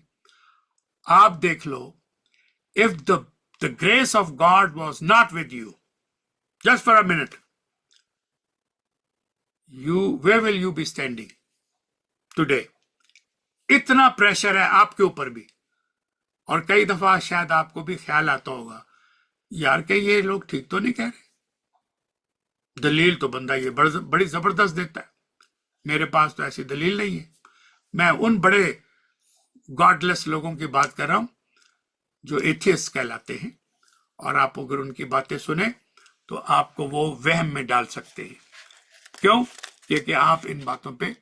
आप देख लो, if the grace of God was not with you just for a minute, where will you be standing today? इतना प्रेशर है आपके ऊपर भी। और कई दफा शायद आपको भी ख्याल आता होगा, यार कि ये लोग ठीक तो नहीं कह रहे। दलील तो बंदा ये बड़ी जबरदस्त देता है, मेरे पास तो ऐसी दलील नहीं है। मैं उन बड़े गॉडलेस लोगों की बात कर रहा हूं जो एथियस्ट कहलाते हैं, और आप अगर उनकी बातें सुने तो आपको वो वहम में डाल सकते हैं। क्यों? क्योंकि आप इन बातों पे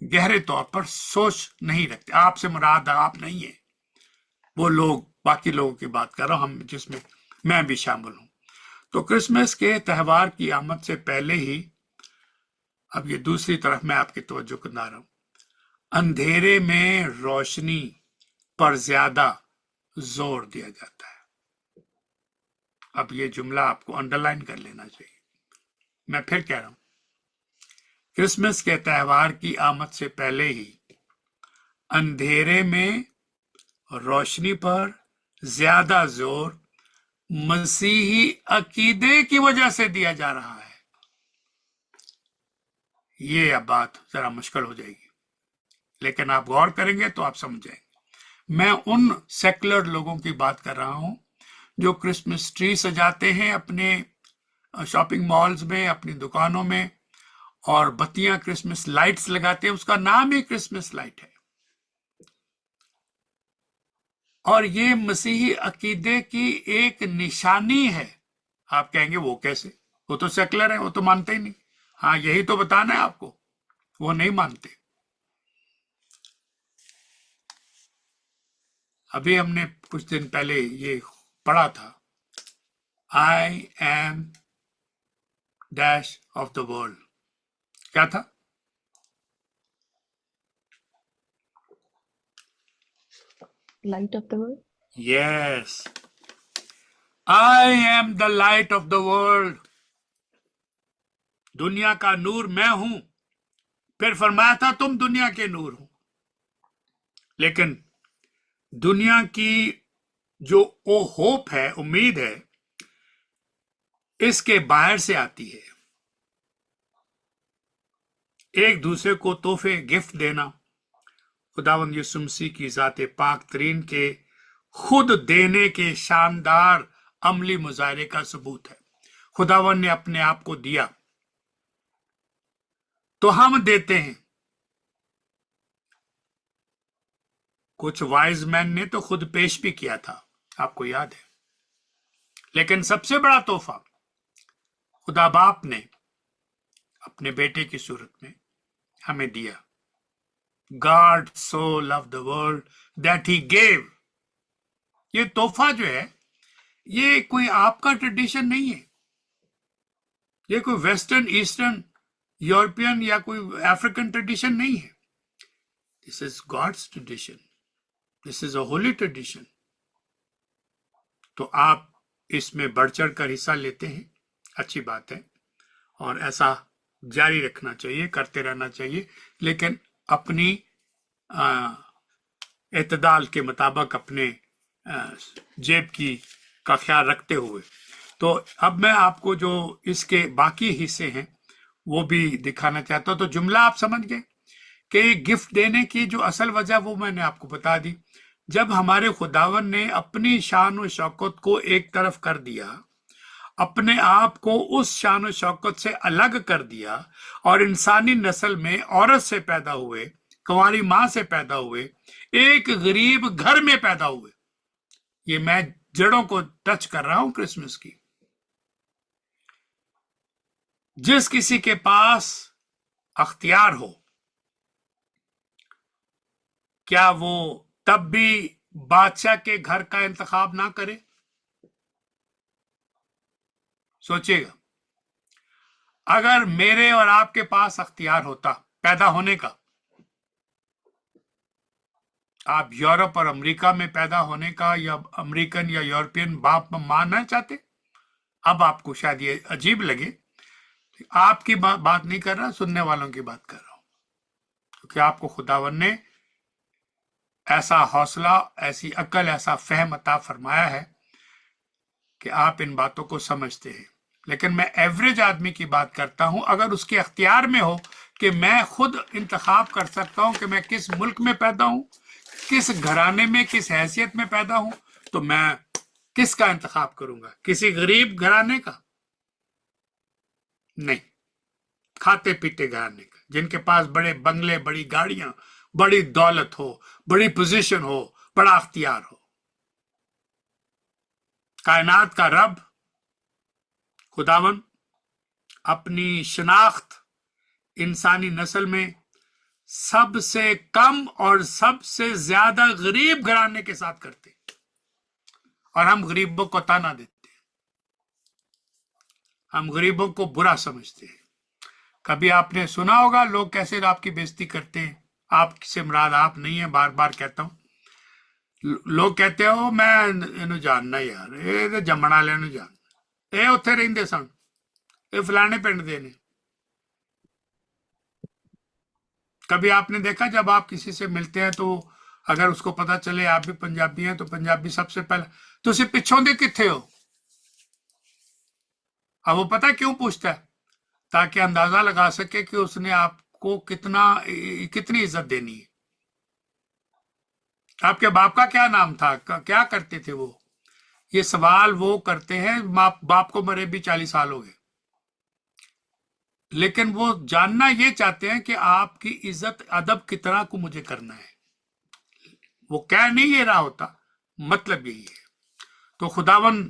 गहरे तौर पर सोच नहीं रखते। आपसे मुराद आप नहीं है, वो लोग, बाकी लोगों की बात कर रहा हूं, हम जिसमें मैं भी शामिल हूं। तो क्रिसमस के त्योहार की आमद से पहले ही, अब ये दूसरी तरफ मैं आपकी तवज्जो करना रहा हूं, अंधेरे में रोशनी पर ज्यादा जोर दिया जाता है। अब ये जुमला आपको अंडरलाइन कर लेना चाहिए। मैं फिर कह रहा हूं, क्रिसमस के त्योहार की आमद से पहले ही अंधेरे में रोशनी पर ज्यादा जोर मसीही अकीदे की वजह से दिया जा रहा है। ये अब बात जरा मुश्किल हो जाएगी, लेकिन आप गौर करेंगे तो आप समझ जाएंगे। मैं उन सेकुलर लोगों की बात कर रहा हूं जो क्रिसमस ट्री सजाते हैं अपने शॉपिंग मॉल्स में, अपनी दुकानों में, और बत्तियां, क्रिसमस लाइट्स लगाते हैं। उसका नाम ही क्रिसमस लाइट है। और ये मसीही अकीदे की एक निशानी है। आप कहेंगे वो कैसे, वो तो सेकुलर है, वो तो मानते ही नहीं। हाँ, यही तो बताना है आपको, वो नहीं मानते। अभी हमने कुछ दिन पहले ये पढ़ा था, I am dash of the world. क्या था? Light of the world. Yes, I am the light of the world. दुनिया का नूर मैं हूं। फिर फरमाया था तुम दुनिया के नूर हो। लेकिन दुनिया की जो ओ होप है, उम्मीद है, इसके बाहर से आती है। एक दूसरे को तोहफे गिफ्ट देना खुदावंद यीशु मसीह की ज़ात पाक तरीन के खुद देने के शानदार अमली मुजाहरे का सबूत है। खुदावंद ने अपने आप को दिया तो हम देते हैं। कुछ वाइज मैन ने तो खुद पेश भी किया था, आपको याद है। लेकिन सबसे बड़ा तोहफा खुदा बाप ने अपने बेटे की सूरत में हमें दिया। God so loved the world that he gave। ये तोहफा जो है, ये कोई आपका ट्रेडिशन नहीं है। ये कोई वेस्टर्न, ईस्टर्न, यूरोपियन या कोई अफ्रीकन ट्रेडिशन नहीं है। This is God's tradition, this is a holy tradition. तो आप इसमें बढ़ चढ़ कर हिस्सा लेते हैं, अच्छी बात है, और ऐसा जारी रखना चाहिए, करते रहना चाहिए, लेकिन अपनी एतदाल के मुताबिक अपने जेब की का ख्याल रखते हुए। तो अब मैं आपको जो इसके बाकी हिस्से हैं वो भी दिखाना चाहता हूं। तो जुमला आप समझ गए कि गिफ्ट देने की जो असल वजह वो मैंने आपको बता दी। जब हमारे खुदावन ने अपनी शान और शौकत को एक तरफ कर दिया, अपने आप को उस शान और शौकत से अलग कर दिया और इंसानी नस्ल में औरत से पैदा हुए, कुंवारी मां से पैदा हुए, एक गरीब घर में पैदा हुए। ये मैं जड़ों को टच कर रहा हूं क्रिसमस की। जिस किसी के पास अख्तियार हो, क्या वो तब भी बादशाह के घर का इंतखाब ना करे? सोचिएगा, अगर मेरे और आपके पास अख्तियार होता पैदा होने का, आप यूरोप और अमेरिका में पैदा होने का या अमेरिकन या यूरोपियन बाप मानना चाहते? अब आपको शायद ये अजीब लगे, आपकी बात नहीं कर रहा, सुनने वालों की बात कर रहा हूं, क्योंकि आपको खुदावन ने ऐसा हौसला, ऐसी अकल, ऐसा फहम अता फरमाया है कि आप इन बातों को समझते हैं। लेकिन मैं एवरेज आदमी की बात करता हूं। अगर उसके अख्तियार में हो कि मैं खुद इंतखाब कर सकता हूं कि मैं किस मुल्क में पैदा हूं, किस घराने में, किस हैसियत में पैदा हूं, तो मैं किसका इंतखाब करूंगा? किसी गरीब घराने का नहीं, खाते पीते घराने का, जिनके पास बड़े बंगले, बड़ी गाड़ियां, बड़ी दौलत हो, बड़ी पोजीशन हो, बड़ा अख्तियार हो। कायनात का रब खुदावन अपनी शनाख्त इंसानी नस्ल में सबसे कम और सबसे ज्यादा गरीब घराने के साथ करते, और हम गरीबों को ताना देते हैं, हम गरीबों को बुरा समझते हैं। कभी आपने सुना होगा लोग कैसे आपकी बेइज्जती करते हैं? आपसे मुराद आप नहीं है, बार बार कहता हूं। लोग कहते हो मैं इन्हू जानना यार, ये जमण वाले नूं जानना, ये उत्थे रहिंदे सन, ये फलाने पिंड दे ने। कभी आपने देखा जब आप किसी से मिलते हैं तो अगर उसको पता चले आप भी पंजाबी हैं, तो पंजाबी सबसे पहले तुसी पिछों दे किथे हो? अब वो पता क्यों पूछता है? ताकि अंदाजा लगा सके कि उसने आपको कितनी इज्जत देनी है। आपके बाप का क्या नाम था, क्या करते थे वो? ये सवाल वो करते हैं, बाप को मरे भी 40 साल हो गए, लेकिन वो जानना ये चाहते हैं कि आपकी इज्जत अदब कितना को मुझे करना है। वो कह नहीं ये रहा होता, मतलब यही है। तो खुदावन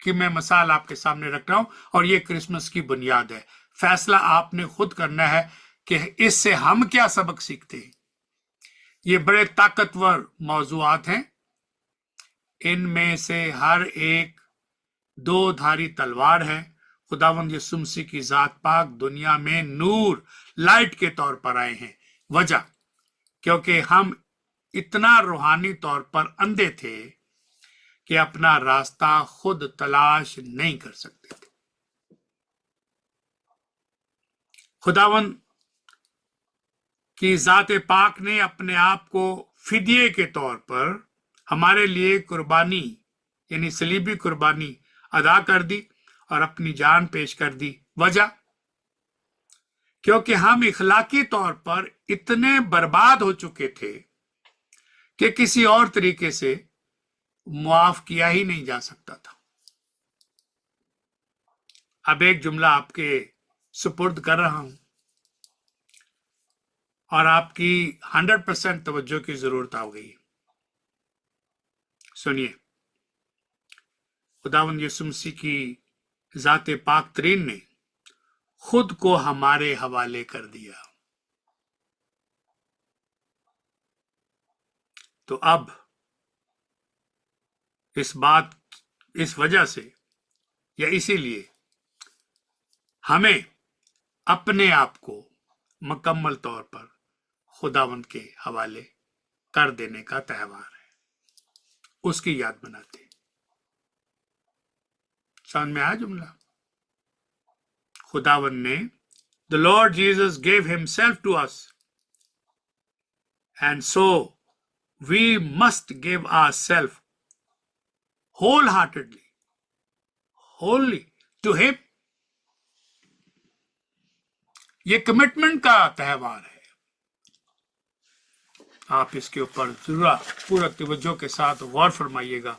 की मैं मिसाल आपके सामने रख रहा हूं, और ये क्रिसमस की बुनियाद है। फैसला आपने खुद करना है कि इससे हम क्या सबक सीखते हैं। ये बड़े ताकतवर मौजूआत हैं, इनमें से हर एक दो धारी तलवार है। खुदावंद यीशु मसीह की जात पाक दुनिया में नूर, लाइट के तौर पर आए हैं। वजह, क्योंकि हम इतना रूहानी तौर पर अंधे थे कि अपना रास्ता खुद तलाश नहीं कर सकते थे। खुदावंद की जात पाक ने अपने आप को फिदिये के तौर पर हमारे लिए कुर्बानी यानी सलीबी कुर्बानी अदा कर दी और अपनी जान पेश कर दी। वजह, क्योंकि हम इखलाकी तौर पर इतने बर्बाद हो चुके थे कि किसी और तरीके से मुआफ किया ही नहीं जा सकता था। अब एक जुमला आपके सुपुर्द कर रहा हूं और आपकी 100% तवज्जो की जरूरत आ गई। सुनिए, खुदावंद यीशु मसीह की जाते पाक तरीन ने खुद को हमारे हवाले कर दिया। तो अब इस वजह से या इसीलिए हमें अपने आप को मुकम्मल तौर पर खुदावंद के हवाले कर देने का त्यौहार है, उसकी याद बनाते। समझ में आया जुमला? खुदावंद ने, the Lord Jesus gave himself to us and so we must give ourself wholeheartedly, wholly to him। ये कमिटमेंट का त्यौहार है। आप इसके ऊपर पूरा तवज्जो के साथ गौर फरमाइएगा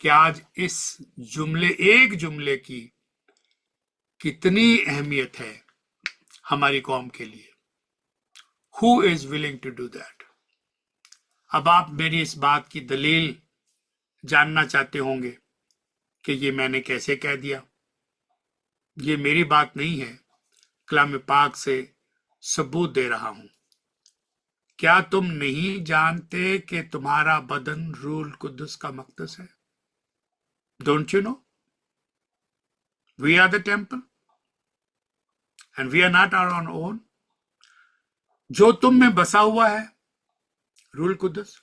कि आज इस एक जुमले की कितनी अहमियत है हमारी कौम के लिए। Who is willing to do that? अब आप मेरी इस बात की दलील जानना चाहते होंगे कि ये मैंने कैसे कह दिया। ये मेरी बात नहीं है, कलाम पाक से सबूत दे रहा हूं। क्या तुम नहीं जानते कि तुम्हारा बदन रूह कुद्दुस का मक़दस है? Don't you know? We are the temple and we are not our own. जो तुम में बसा हुआ है रूह कुद्दुस,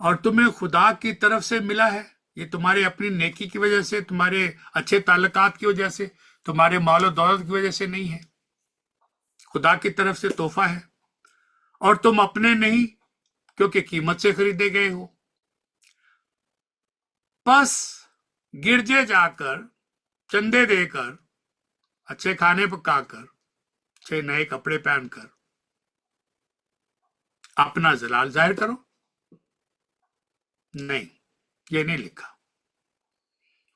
और तुम्हें खुदा की तरफ से मिला है। ये तुम्हारे अपनी नेकी की वजह से, तुम्हारे अच्छे ताल्लुकात की वजह से, तुम्हारे मालो दौलत की वजह से नहीं है, खुदा की तरफ से तोहफा है। और तुम अपने नहीं, क्योंकि कीमत से खरीदे गए हो। बस गिरजे जाकर, चंदे देकर, अच्छे खाने पकाकर, अच्छे नए कपड़े पहनकर अपना जलाल जाहिर करो। नहीं, ये नहीं लिखा।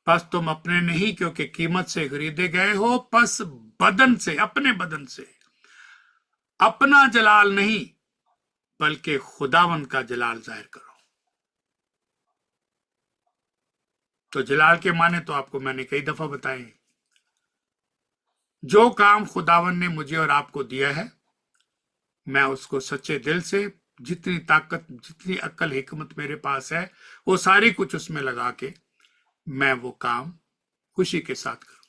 बस तुम अपने नहीं, क्योंकि कीमत से खरीदे गए हो। बस बदन से, अपने बदन से अपना जलाल नहीं बल्कि खुदावंद का जलाल जाहिर करो। तो जलाल के माने तो आपको मैंने कई दफा बताए। जो काम खुदावंद ने मुझे और आपको दिया है, मैं उसको सच्चे दिल से, जितनी ताकत, जितनी अक्ल हिकमत मेरे पास है, वो सारी कुछ उसमें लगा के मैं वो काम खुशी के साथ करूं।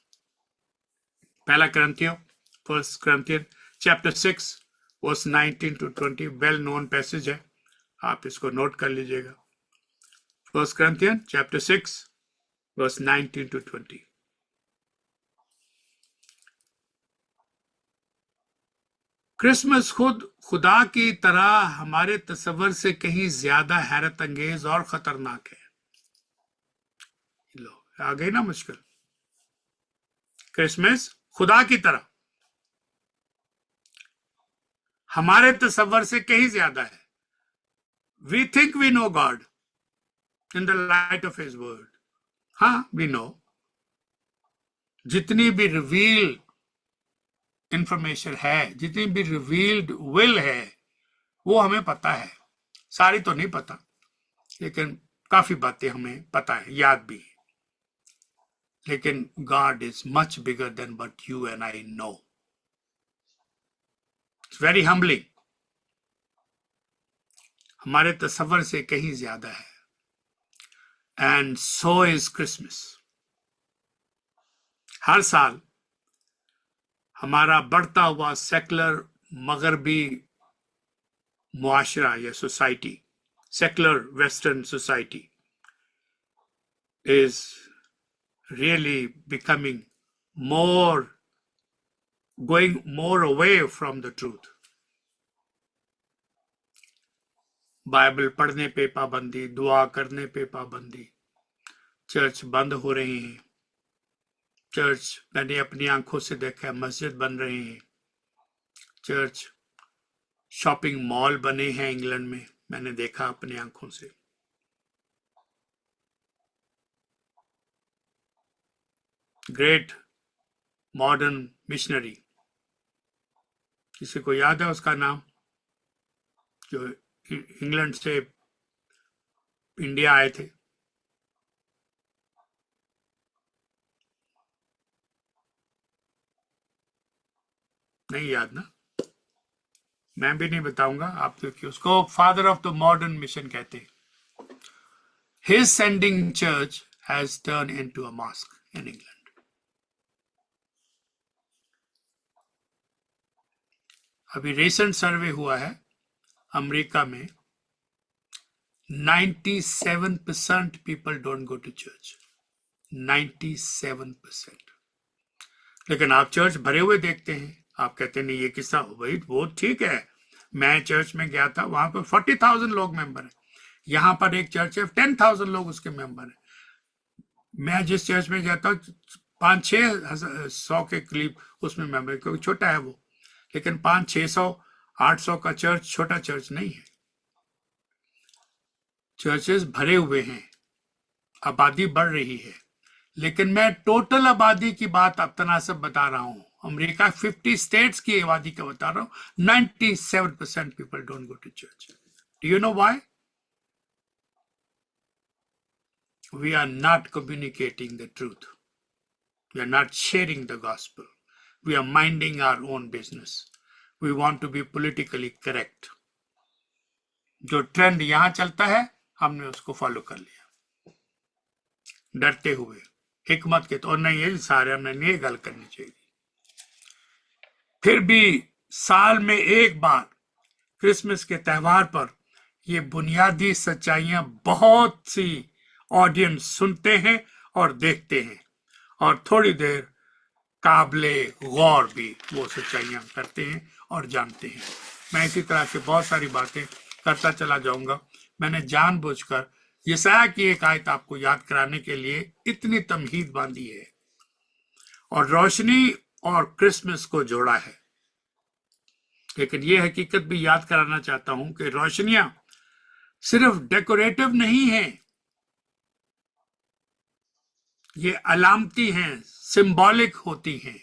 पहला करंथियों, 1 Corinthians chapter 6 verse 19 to 20 well known passage है, आप इसको नोट कर लीजिएगा। 1 Corinthians chapter 6 verse 19 to 20। Christmas खुदा की तरह हमारे तस्वर से कहीं ज्यादा हैरत अंगेज और खतरनाक है। लो, आ गई ना मुश्किल। क्रिसमस खुदा की तरह हमारे तस्वर से कहीं ज्यादा है। We think we know God in the light of his word. हाँ, वी नो। जितनी भी रिवील इंफॉर्मेशन है, जितनी भी रिवील्ड विल है, वो हमें पता है। सारी तो नहीं पता, लेकिन काफी बातें हमें पता है, याद भी है। लेकिन God is much bigger than what you and I know. It's very humbling. हमारे तस्वर से कहीं ज्यादा है। And so is Christmas. हर साल हमारा बढ़ता हुआ सेकुलर मगरबी मुआशरा या society, secular western society is really becoming going more away from the truth. Bible पढ़ने पे पाबंदी, दुआ करने पे पाबंदी, चर्च बंद हो रहे हैं, चर्च मैंने अपनी आंखों से देखा है मस्जिद बन रहे हैं, चर्च शॉपिंग मॉल बने हैं इंग्लैंड में, मैंने देखा अपनी आंखों से। ग्रेट मॉडर्न मिशनरी, किसी को याद है उसका नाम, जो इंग्लैंड से इंडिया आए थे? नहीं याद ना? मैं भी नहीं बताऊंगा, आप देखिए, उसको father of the modern mission कहते हैं। His sending church has turn into a mosque in England. अभी रिसेंट सर्वे हुआ है अमेरिका में, 97% people don't go to church, 97%। लेकिन आप चर्च भरे हुए देखते हैं, आप कहते हैं नहीं ये किस्सा भाई वो ठीक है, मैं चर्च में गया था, वहां पर 40,000 लोग मेंबर हैं, यहां पर एक चर्च है 10,000 लोग उसके मेंबर हैं। मैं जिस चर्च में गया था 500-600 के करीब उसमें मेंबर, क्योंकि छोटा है वो, लेकिन 500-600-800 का चर्च छोटा चर्च नहीं है। चर्चेस भरे हुए हैं, आबादी बढ़ रही है, लेकिन मैं टोटल आबादी की बात अब तनासब बता रहा हूं। अमेरिका 50 स्टेट्स की आबादी का बता रहा हूं, 97% people don't go to church. Do you know why? We are not communicating the truth. We are not sharing the gospel. We are minding our own business. We want to be politically correct. जो trend यहां चलता है हमने उसको follow कर लिया, डरते हुए, हिकमत के तौर नहीं है सारे हमने नहीं गल करनी चाहिए। फिर भी साल में एक बार क्रिसमस के त्यौहार पर ये बुनियादी सच्चाइयां बहुत सी ऑडियंस सुनते हैं और देखते हैं, और थोड़ी देर काबिले गौर भी वो सच्चाइयां करते हैं और जानते हैं। मैं इसी तरह से बहुत सारी बातें करता चला जाऊंगा। मैंने जानबूझकर यशायाह की एक आयत आपको याद कराने के लिए इतनी तमहीद बांधी है और रोशनी और क्रिसमस को जोड़ा है, लेकिन यह हकीकत भी याद कराना चाहता हूं कि रोशनियां सिर्फ डेकोरेटिव नहीं है, ये अलामती हैं, सिंबॉलिक होती हैं,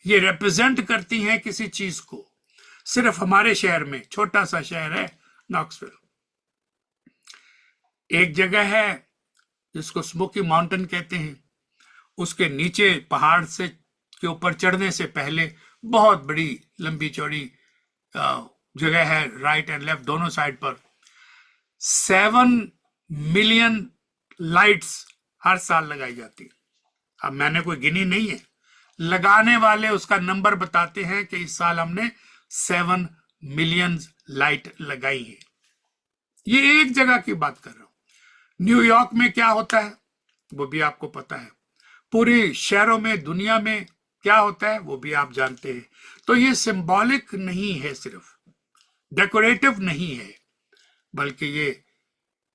ये रिप्रेजेंट करती हैं किसी चीज को। सिर्फ हमारे शहर में, छोटा सा शहर है नॉक्सविल, एक जगह है जिसको स्मोकी माउंटेन कहते हैं, उसके नीचे पहाड़ से के ऊपर चढ़ने से पहले बहुत बड़ी लंबी चौड़ी जगह है, राइट एंड लेफ्ट दोनों साइड पर। 7 मिलियन लाइट्स हर साल लगाई जाती है। अब मैंने कोई गिनी नहीं है, लगाने वाले उसका नंबर बताते हैं कि इस साल हमने 7 मिलियन लाइट लगाई है। ये एक जगह की बात कर रहा हूं। न्यूयॉर्क में क्या होता है वो भी आपको पता है, पूरे शहरों में, दुनिया में क्या होता है वो भी आप जानते हैं। तो ये सिंबॉलिक नहीं है, सिर्फ डेकोरेटिव नहीं है, बल्कि ये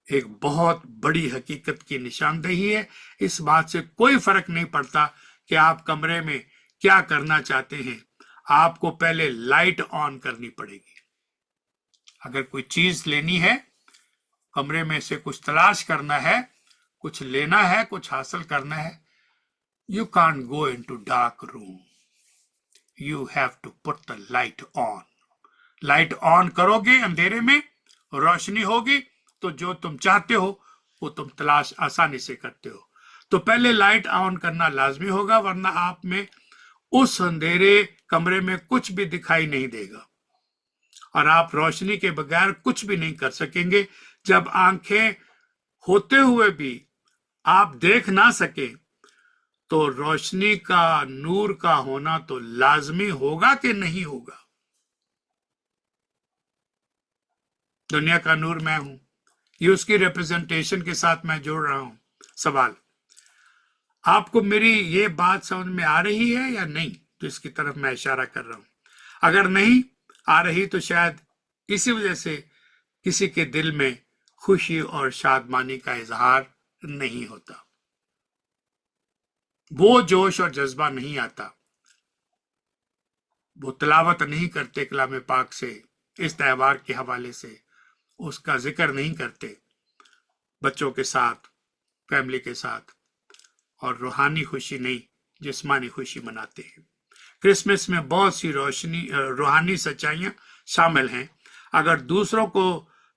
एक बहुत बड़ी हकीकत की निशानदेही है। इस बात से कोई फर्क नहीं पड़ता कि आप कमरे में क्या करना चाहते हैं, आपको पहले लाइट ऑन करनी पड़ेगी। अगर कोई चीज लेनी है, कमरे में से कुछ तलाश करना है, कुछ लेना है, कुछ हासिल करना है, you can't go into dark room. You have to put the light on. Light on करोगे, अंधेरे में रोशनी होगी, तो जो तुम चाहते हो वो तुम तलाश आसानी से करते हो। तो पहले लाइट ऑन करना लाजमी होगा, वरना आप में उस अंधेरे कमरे में कुछ भी दिखाई नहीं देगा और आप रोशनी के बगैर कुछ भी नहीं कर सकेंगे। जब आंखें होते हुए भी आप देख ना सके तो रोशनी का, नूर का होना तो लाजमी होगा कि नहीं होगा? दुनिया का नूर मैं हूं, ये उसकी रिप्रेजेंटेशन के साथ मैं जोड़ रहा हूं। सवाल, आपको मेरी ये बात समझ में आ रही है या नहीं? तो इसकी तरफ मैं इशारा कर रहा हूं। अगर नहीं आ रही तो शायद इसी वजह से किसी के दिल में खुशी और शादमानी का इजहार नहीं होता, वो जोश और जज्बा नहीं आता, वो तिलावत नहीं करते कलाम पाक से, इस त्यौहार के हवाले से उसका जिक्र नहीं करते बच्चों के साथ, फैमिली के साथ, और रूहानी खुशी नहीं, जिस्मानी खुशी मनाते हैं। क्रिसमस में बहुत सी रूहानी सच्चाइयां शामिल हैं। अगर दूसरों को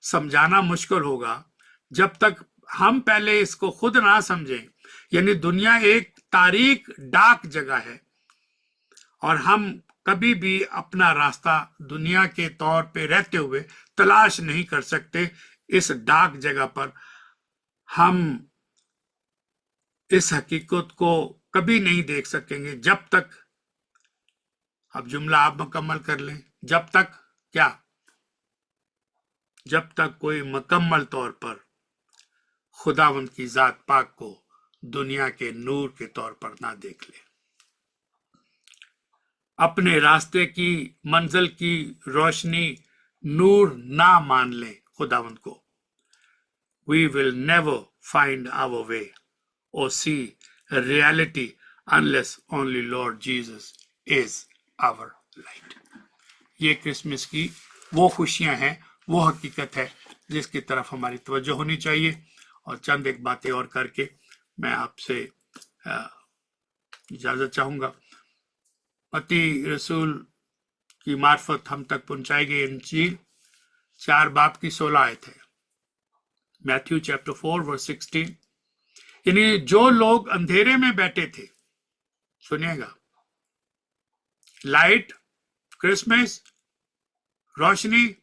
समझाना मुश्किल होगा जब तक हम पहले इसको खुद ना समझें। यानी दुनिया एक तारीख डाक जगह है और हम कभी भी अपना रास्ता दुनिया के तौर पे रहते हुए तलाश नहीं कर सकते। इस डाक जगह पर हम इस हकीकत को कभी नहीं देख सकेंगे जब तक, अब जुमला आप मुकम्मल कर लें, जब तक क्या? जब तक कोई मुकम्मल तौर पर खुदावंद की जात पाक को दुनिया के नूर के तौर पर ना देख ले, अपने रास्ते की मंजिल की रोशनी नूर ना मान ले खुदावंद को, we will never find our way or see reality unless only Lord Jesus is our light. ये क्रिसमस की वो खुशियां हैं, वो हकीकत है जिसकी तरफ हमारी तवज्जो होनी चाहिए। और चंद एक बातें और करके मैं आपसे इजाजत चाहूंगा। मत्ती रसूल की मार्फत हम तक पहुंचाई गई इंजील 4 बाब की 16 आयत है। Matthew chapter 4 verse 16। यानी जो लोग अंधेरे में बैठे थे, सुनिएगा, लाइट, क्रिसमस, रोशनी,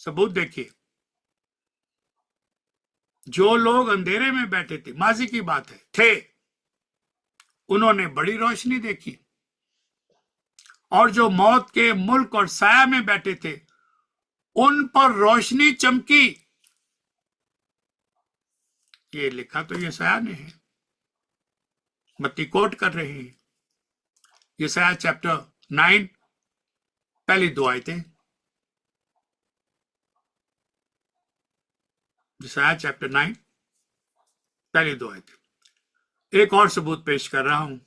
सबूत देखिए। जो लोग अंधेरे में बैठे थे, माजी की बात है, थे, उन्होंने बड़ी रोशनी देखी। और जो मौत के मुल्क और साया में बैठे थे, उन पर रोशनी चमकी। ये लिखा तो यशायाह ने है, मत्ती कोट कर रहे हैं। यशायाह चैप्टर 9 पहली 2 आयतें। यशायाह चैप्टर 9 पहली 2 आयतें। एक और सबूत पेश कर रहा हूं।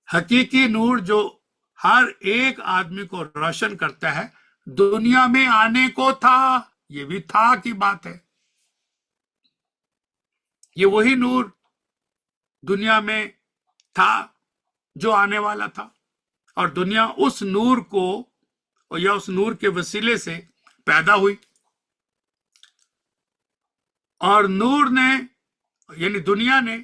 हकीकी नूर जो हर एक आदमी को रोशन करता है, दुनिया में आने को था। ये भी था की बात है। ये वही नूर दुनिया में था जो आने वाला था, और दुनिया उस नूर को या उस नूर के वसीले से पैदा हुई। और नूर ने, यानी दुनिया ने,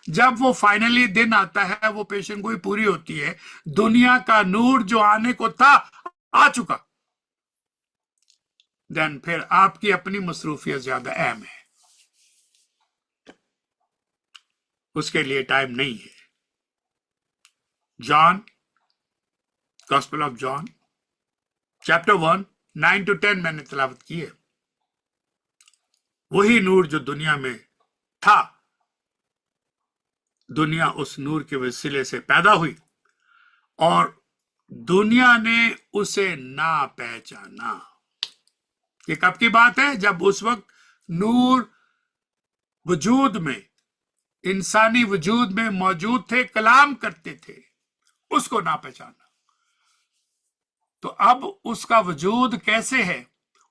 जब वो फाइनली दिन आता है, वो पेशन गोई पूरी होती है, दुनिया का नूर जो आने को था आ चुका, देन फिर आपकी अपनी मसरूफियत ज्यादा अहम है, उसके लिए टाइम नहीं है। John, gospel of John chapter 1 9 to 10 मैंने तिलावत की है। वही नूर जो दुनिया में था, दुनिया उस नूर के वसीले से पैदा हुई और दुनिया ने उसे ना पहचाना। ये कब की बात है? जब उस वक्त नूर वजूद में, इंसानी वजूद में मौजूद थे, कलाम करते थे, उसको ना पहचाना। तो अब उसका वजूद कैसे है?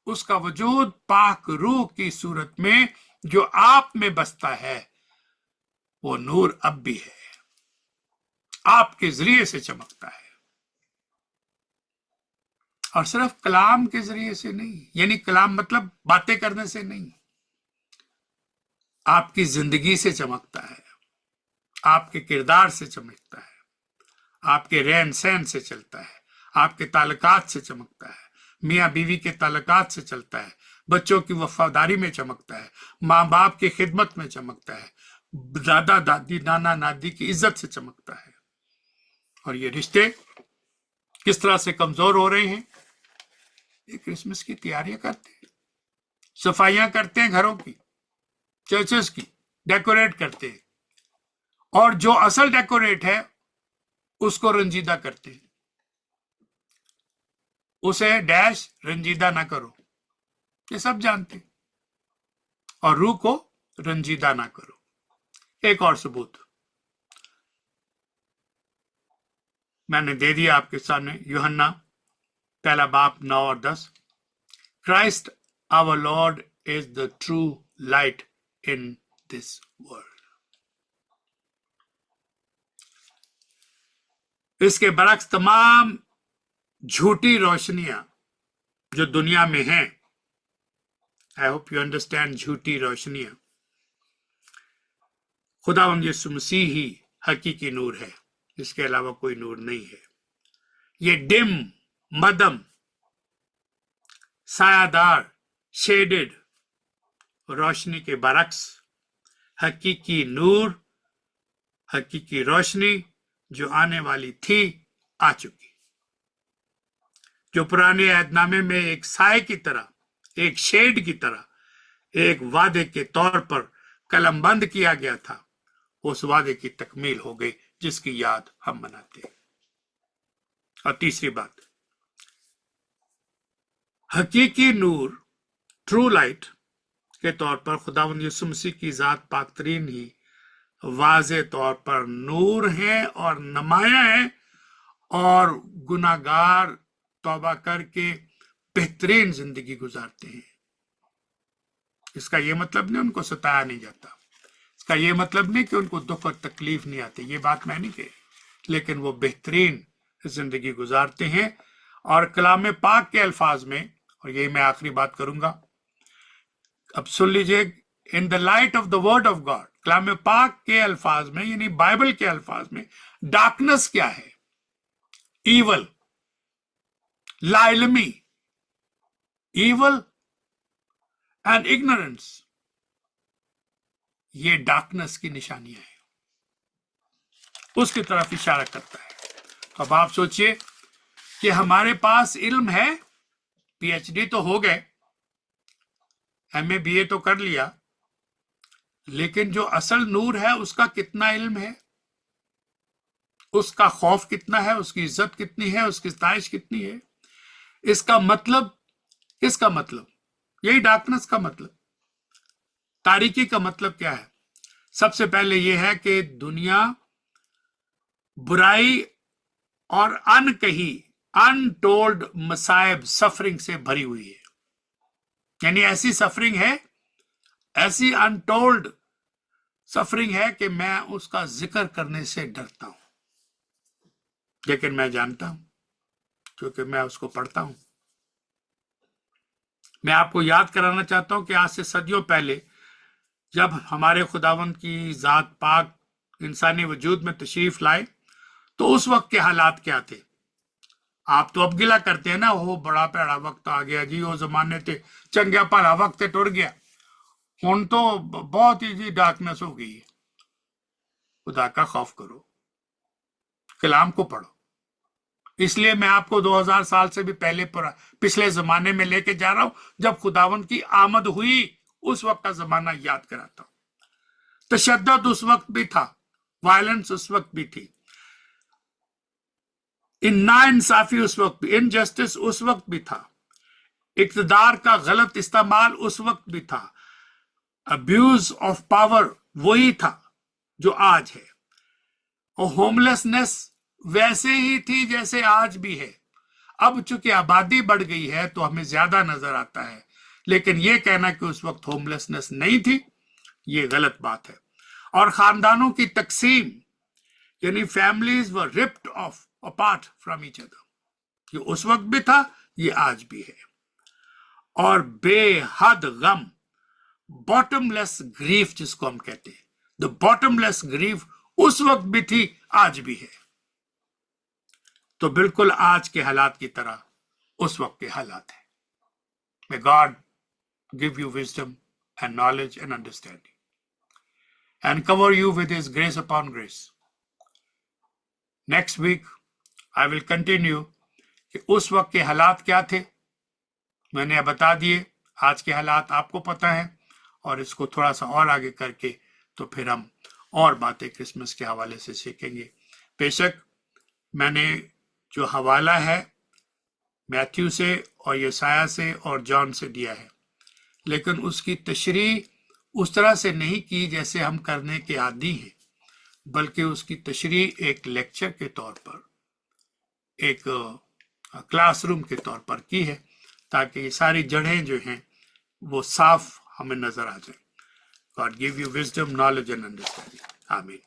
उसका वजूद पाक रूह की सूरत में जो आप में बसता है, वो नूर अब भी है, आपके जरिए से चमकता है। और सिर्फ कलाम के जरिए से नहीं, यानी कलाम मतलब बातें करने से नहीं, आपकी जिंदगी से चमकता है, आपके किरदार से चमकता है, आपके रहन सहन से चलता है, आपके ताल्लुकात से चमकता है, मियाँ बीवी के ताल्लुकात से चलता है, बच्चों की वफादारी में चमकता है, माँ बाप की खिदमत में चमकता है, दादा दादी नाना नानी की इज्जत से चमकता है। और ये रिश्ते किस तरह से कमजोर हो रहे हैं? ये क्रिसमस की तैयारियां करते हैं, सफाइयां करते हैं घरों की, चर्चेस की, डेकोरेट करते हैं, और जो असल डेकोरेट है उसको रंजीदा करते हैं। उसे डैश रंजीदा ना करो, ये सब जानते हैं, और रूह को रंजीदा ना करो। एक और सबूत मैंने दे दिया आपके सामने, यूहन्ना पहला बाप 9 और 10। Christ our Lord is the true light in this world. इसके बरक्स तमाम झूठी रोशनियां जो दुनिया में हैं, आई होप यू अंडरस्टैंड, झूठी रोशनियां, खुदावंद यीशु मसीह ही हकीकी नूर है, इसके अलावा कोई नूर नहीं है। ये डिम, मदम, सायादार, शेडेड रोशनी के बरक्स हकीकी नूर, हकीकी रोशनी जो आने वाली थी, आ चुकी। जो पुराने अहदनामे में एक साए की तरह, एक शेड की तरह, एक वादे के तौर पर कलमबंद किया गया था, उस वादे की तकमील हो गई जिसकी याद हम मनाते हैं। और तीसरी बात, हकीकी नूर, ट्रू लाइट के तौर पर खुदावंद यीशु मसीह की जात पाक तरीन ही वाज़े तौर पर नूर है और नुमाया है, और गुनाहगार तौबा करके बेहतरीन जिंदगी गुजारते हैं। इसका यह मतलब नहीं उनको सताया नहीं जाता, इसका यह मतलब नहीं कि उनको दुख और तकलीफ नहीं आती, ये बात मैं नहीं कही, लेकिन वो बेहतरीन जिंदगी गुजारते हैं। और कलाम पाक के अल्फाज में, और यही मैं आखिरी बात करूंगा, अब सुन लीजिए, in the light of the word of God, कलाम पाक के अल्फाज में, यानी बाइबल के अल्फाज में, डार्कनेस क्या है? ईवल, लाइलमी, ईवल एंड इग्नोरेंस, ये डार्कनेस की निशानियां हैं, उसकी तरफ इशारा करता है। तो अब आप सोचिए कि हमारे पास इल्म है, पीएचडी तो हो गए, एमए बीए तो कर लिया, लेकिन जो असल नूर है उसका कितना इल्म है, उसका खौफ कितना है, उसकी इज्जत कितनी है, उसकी सताइश कितनी है? इसका मतलब यही डार्कनेस का मतलब, तारीकी का मतलब क्या है? सबसे पहले यह है कि दुनिया बुराई और अनकही, अनटोल्ड मसाइब, सफरिंग से भरी हुई है। यानी ऐसी सफरिंग है, ऐसी अनटोल्ड सफरिंग है कि मैं उसका जिक्र करने से डरता हूं, लेकिन मैं जानता हूं क्योंकि मैं उसको पढ़ता हूं। मैं आपको याद कराना चाहता हूं कि आज से सदियों पहले जब हमारे खुदावंद की जात पाक इंसानी वजूद में तशरीफ लाए, तो उस वक्त के हालात क्या थे? आप तो अब गिला करते हैं ना, वो बड़ा भैड़ा वक्त आ गया जी, वो जमाने थे चंगा भला वक्त टुर गया, हुण तो बहुत ही जी डार्कनेस हो गई है। खुदा का खौफ करो, कलाम को पढ़ो। इसलिए मैं आपको 2000 साल से भी पहले पिछले जमाने में लेके जा रहा हूं, जब खुदावंद की आमद हुई, उस वक्त का जमाना याद कराता हूं। तशद्दुद उस वक्त भी था, वायलेंस उस वक्त भी थी, नाइंसाफी उस वक्त भी, इनजस्टिस उस वक्त भी था, इक्तदार का गलत इस्तेमाल उस वक्त भी था, अब्यूज ऑफ पावर वही था जो आज है, और होमलेसनेस वैसे ही थी जैसे आज भी है। अब चूंकि आबादी बढ़ गई है तो हमें ज्यादा नजर आता है, लेकिन यह कहना कि उस वक्त होमलेसनेस नहीं थी, यह गलत बात है। और खानदानों की तकसीम, यानी families were ripped off apart from each other, ये उस वक्त भी था, ये आज भी है। और बेहद गम, बॉटमलेस ग्रीफ जिसको हम कहते हैं, द बॉटमलेस ग्रीफ उस वक्त भी थी, आज भी है। तो बिल्कुल आज के हालात की तरह उस वक्त के हालात है। May God give you wisdom and knowledge and understanding and cover you with His grace upon grace. Next week, I will continue कि उस वक्त के हालात क्या थे, मैंने बता दिए, आज के हालात आपको पता है, और इसको थोड़ा सा और आगे करके तो फिर हम और बातें क्रिसमस के हवाले से सीखेंगे। बेशक मैंने जो हवाला है मैथ्यू से और यसाया से और जॉन से दिया है, लेकिन उसकी तशरीह उस तरह से नहीं की जैसे हम करने के आदी हैं, बल्कि उसकी तशरीह एक लेक्चर के तौर पर, एक क्लासरूम के तौर पर की है, ताकि ये सारी जड़ें जो हैं वो साफ हमें नजर आ जाए। God give you wisdom, knowledge and understanding. Amen.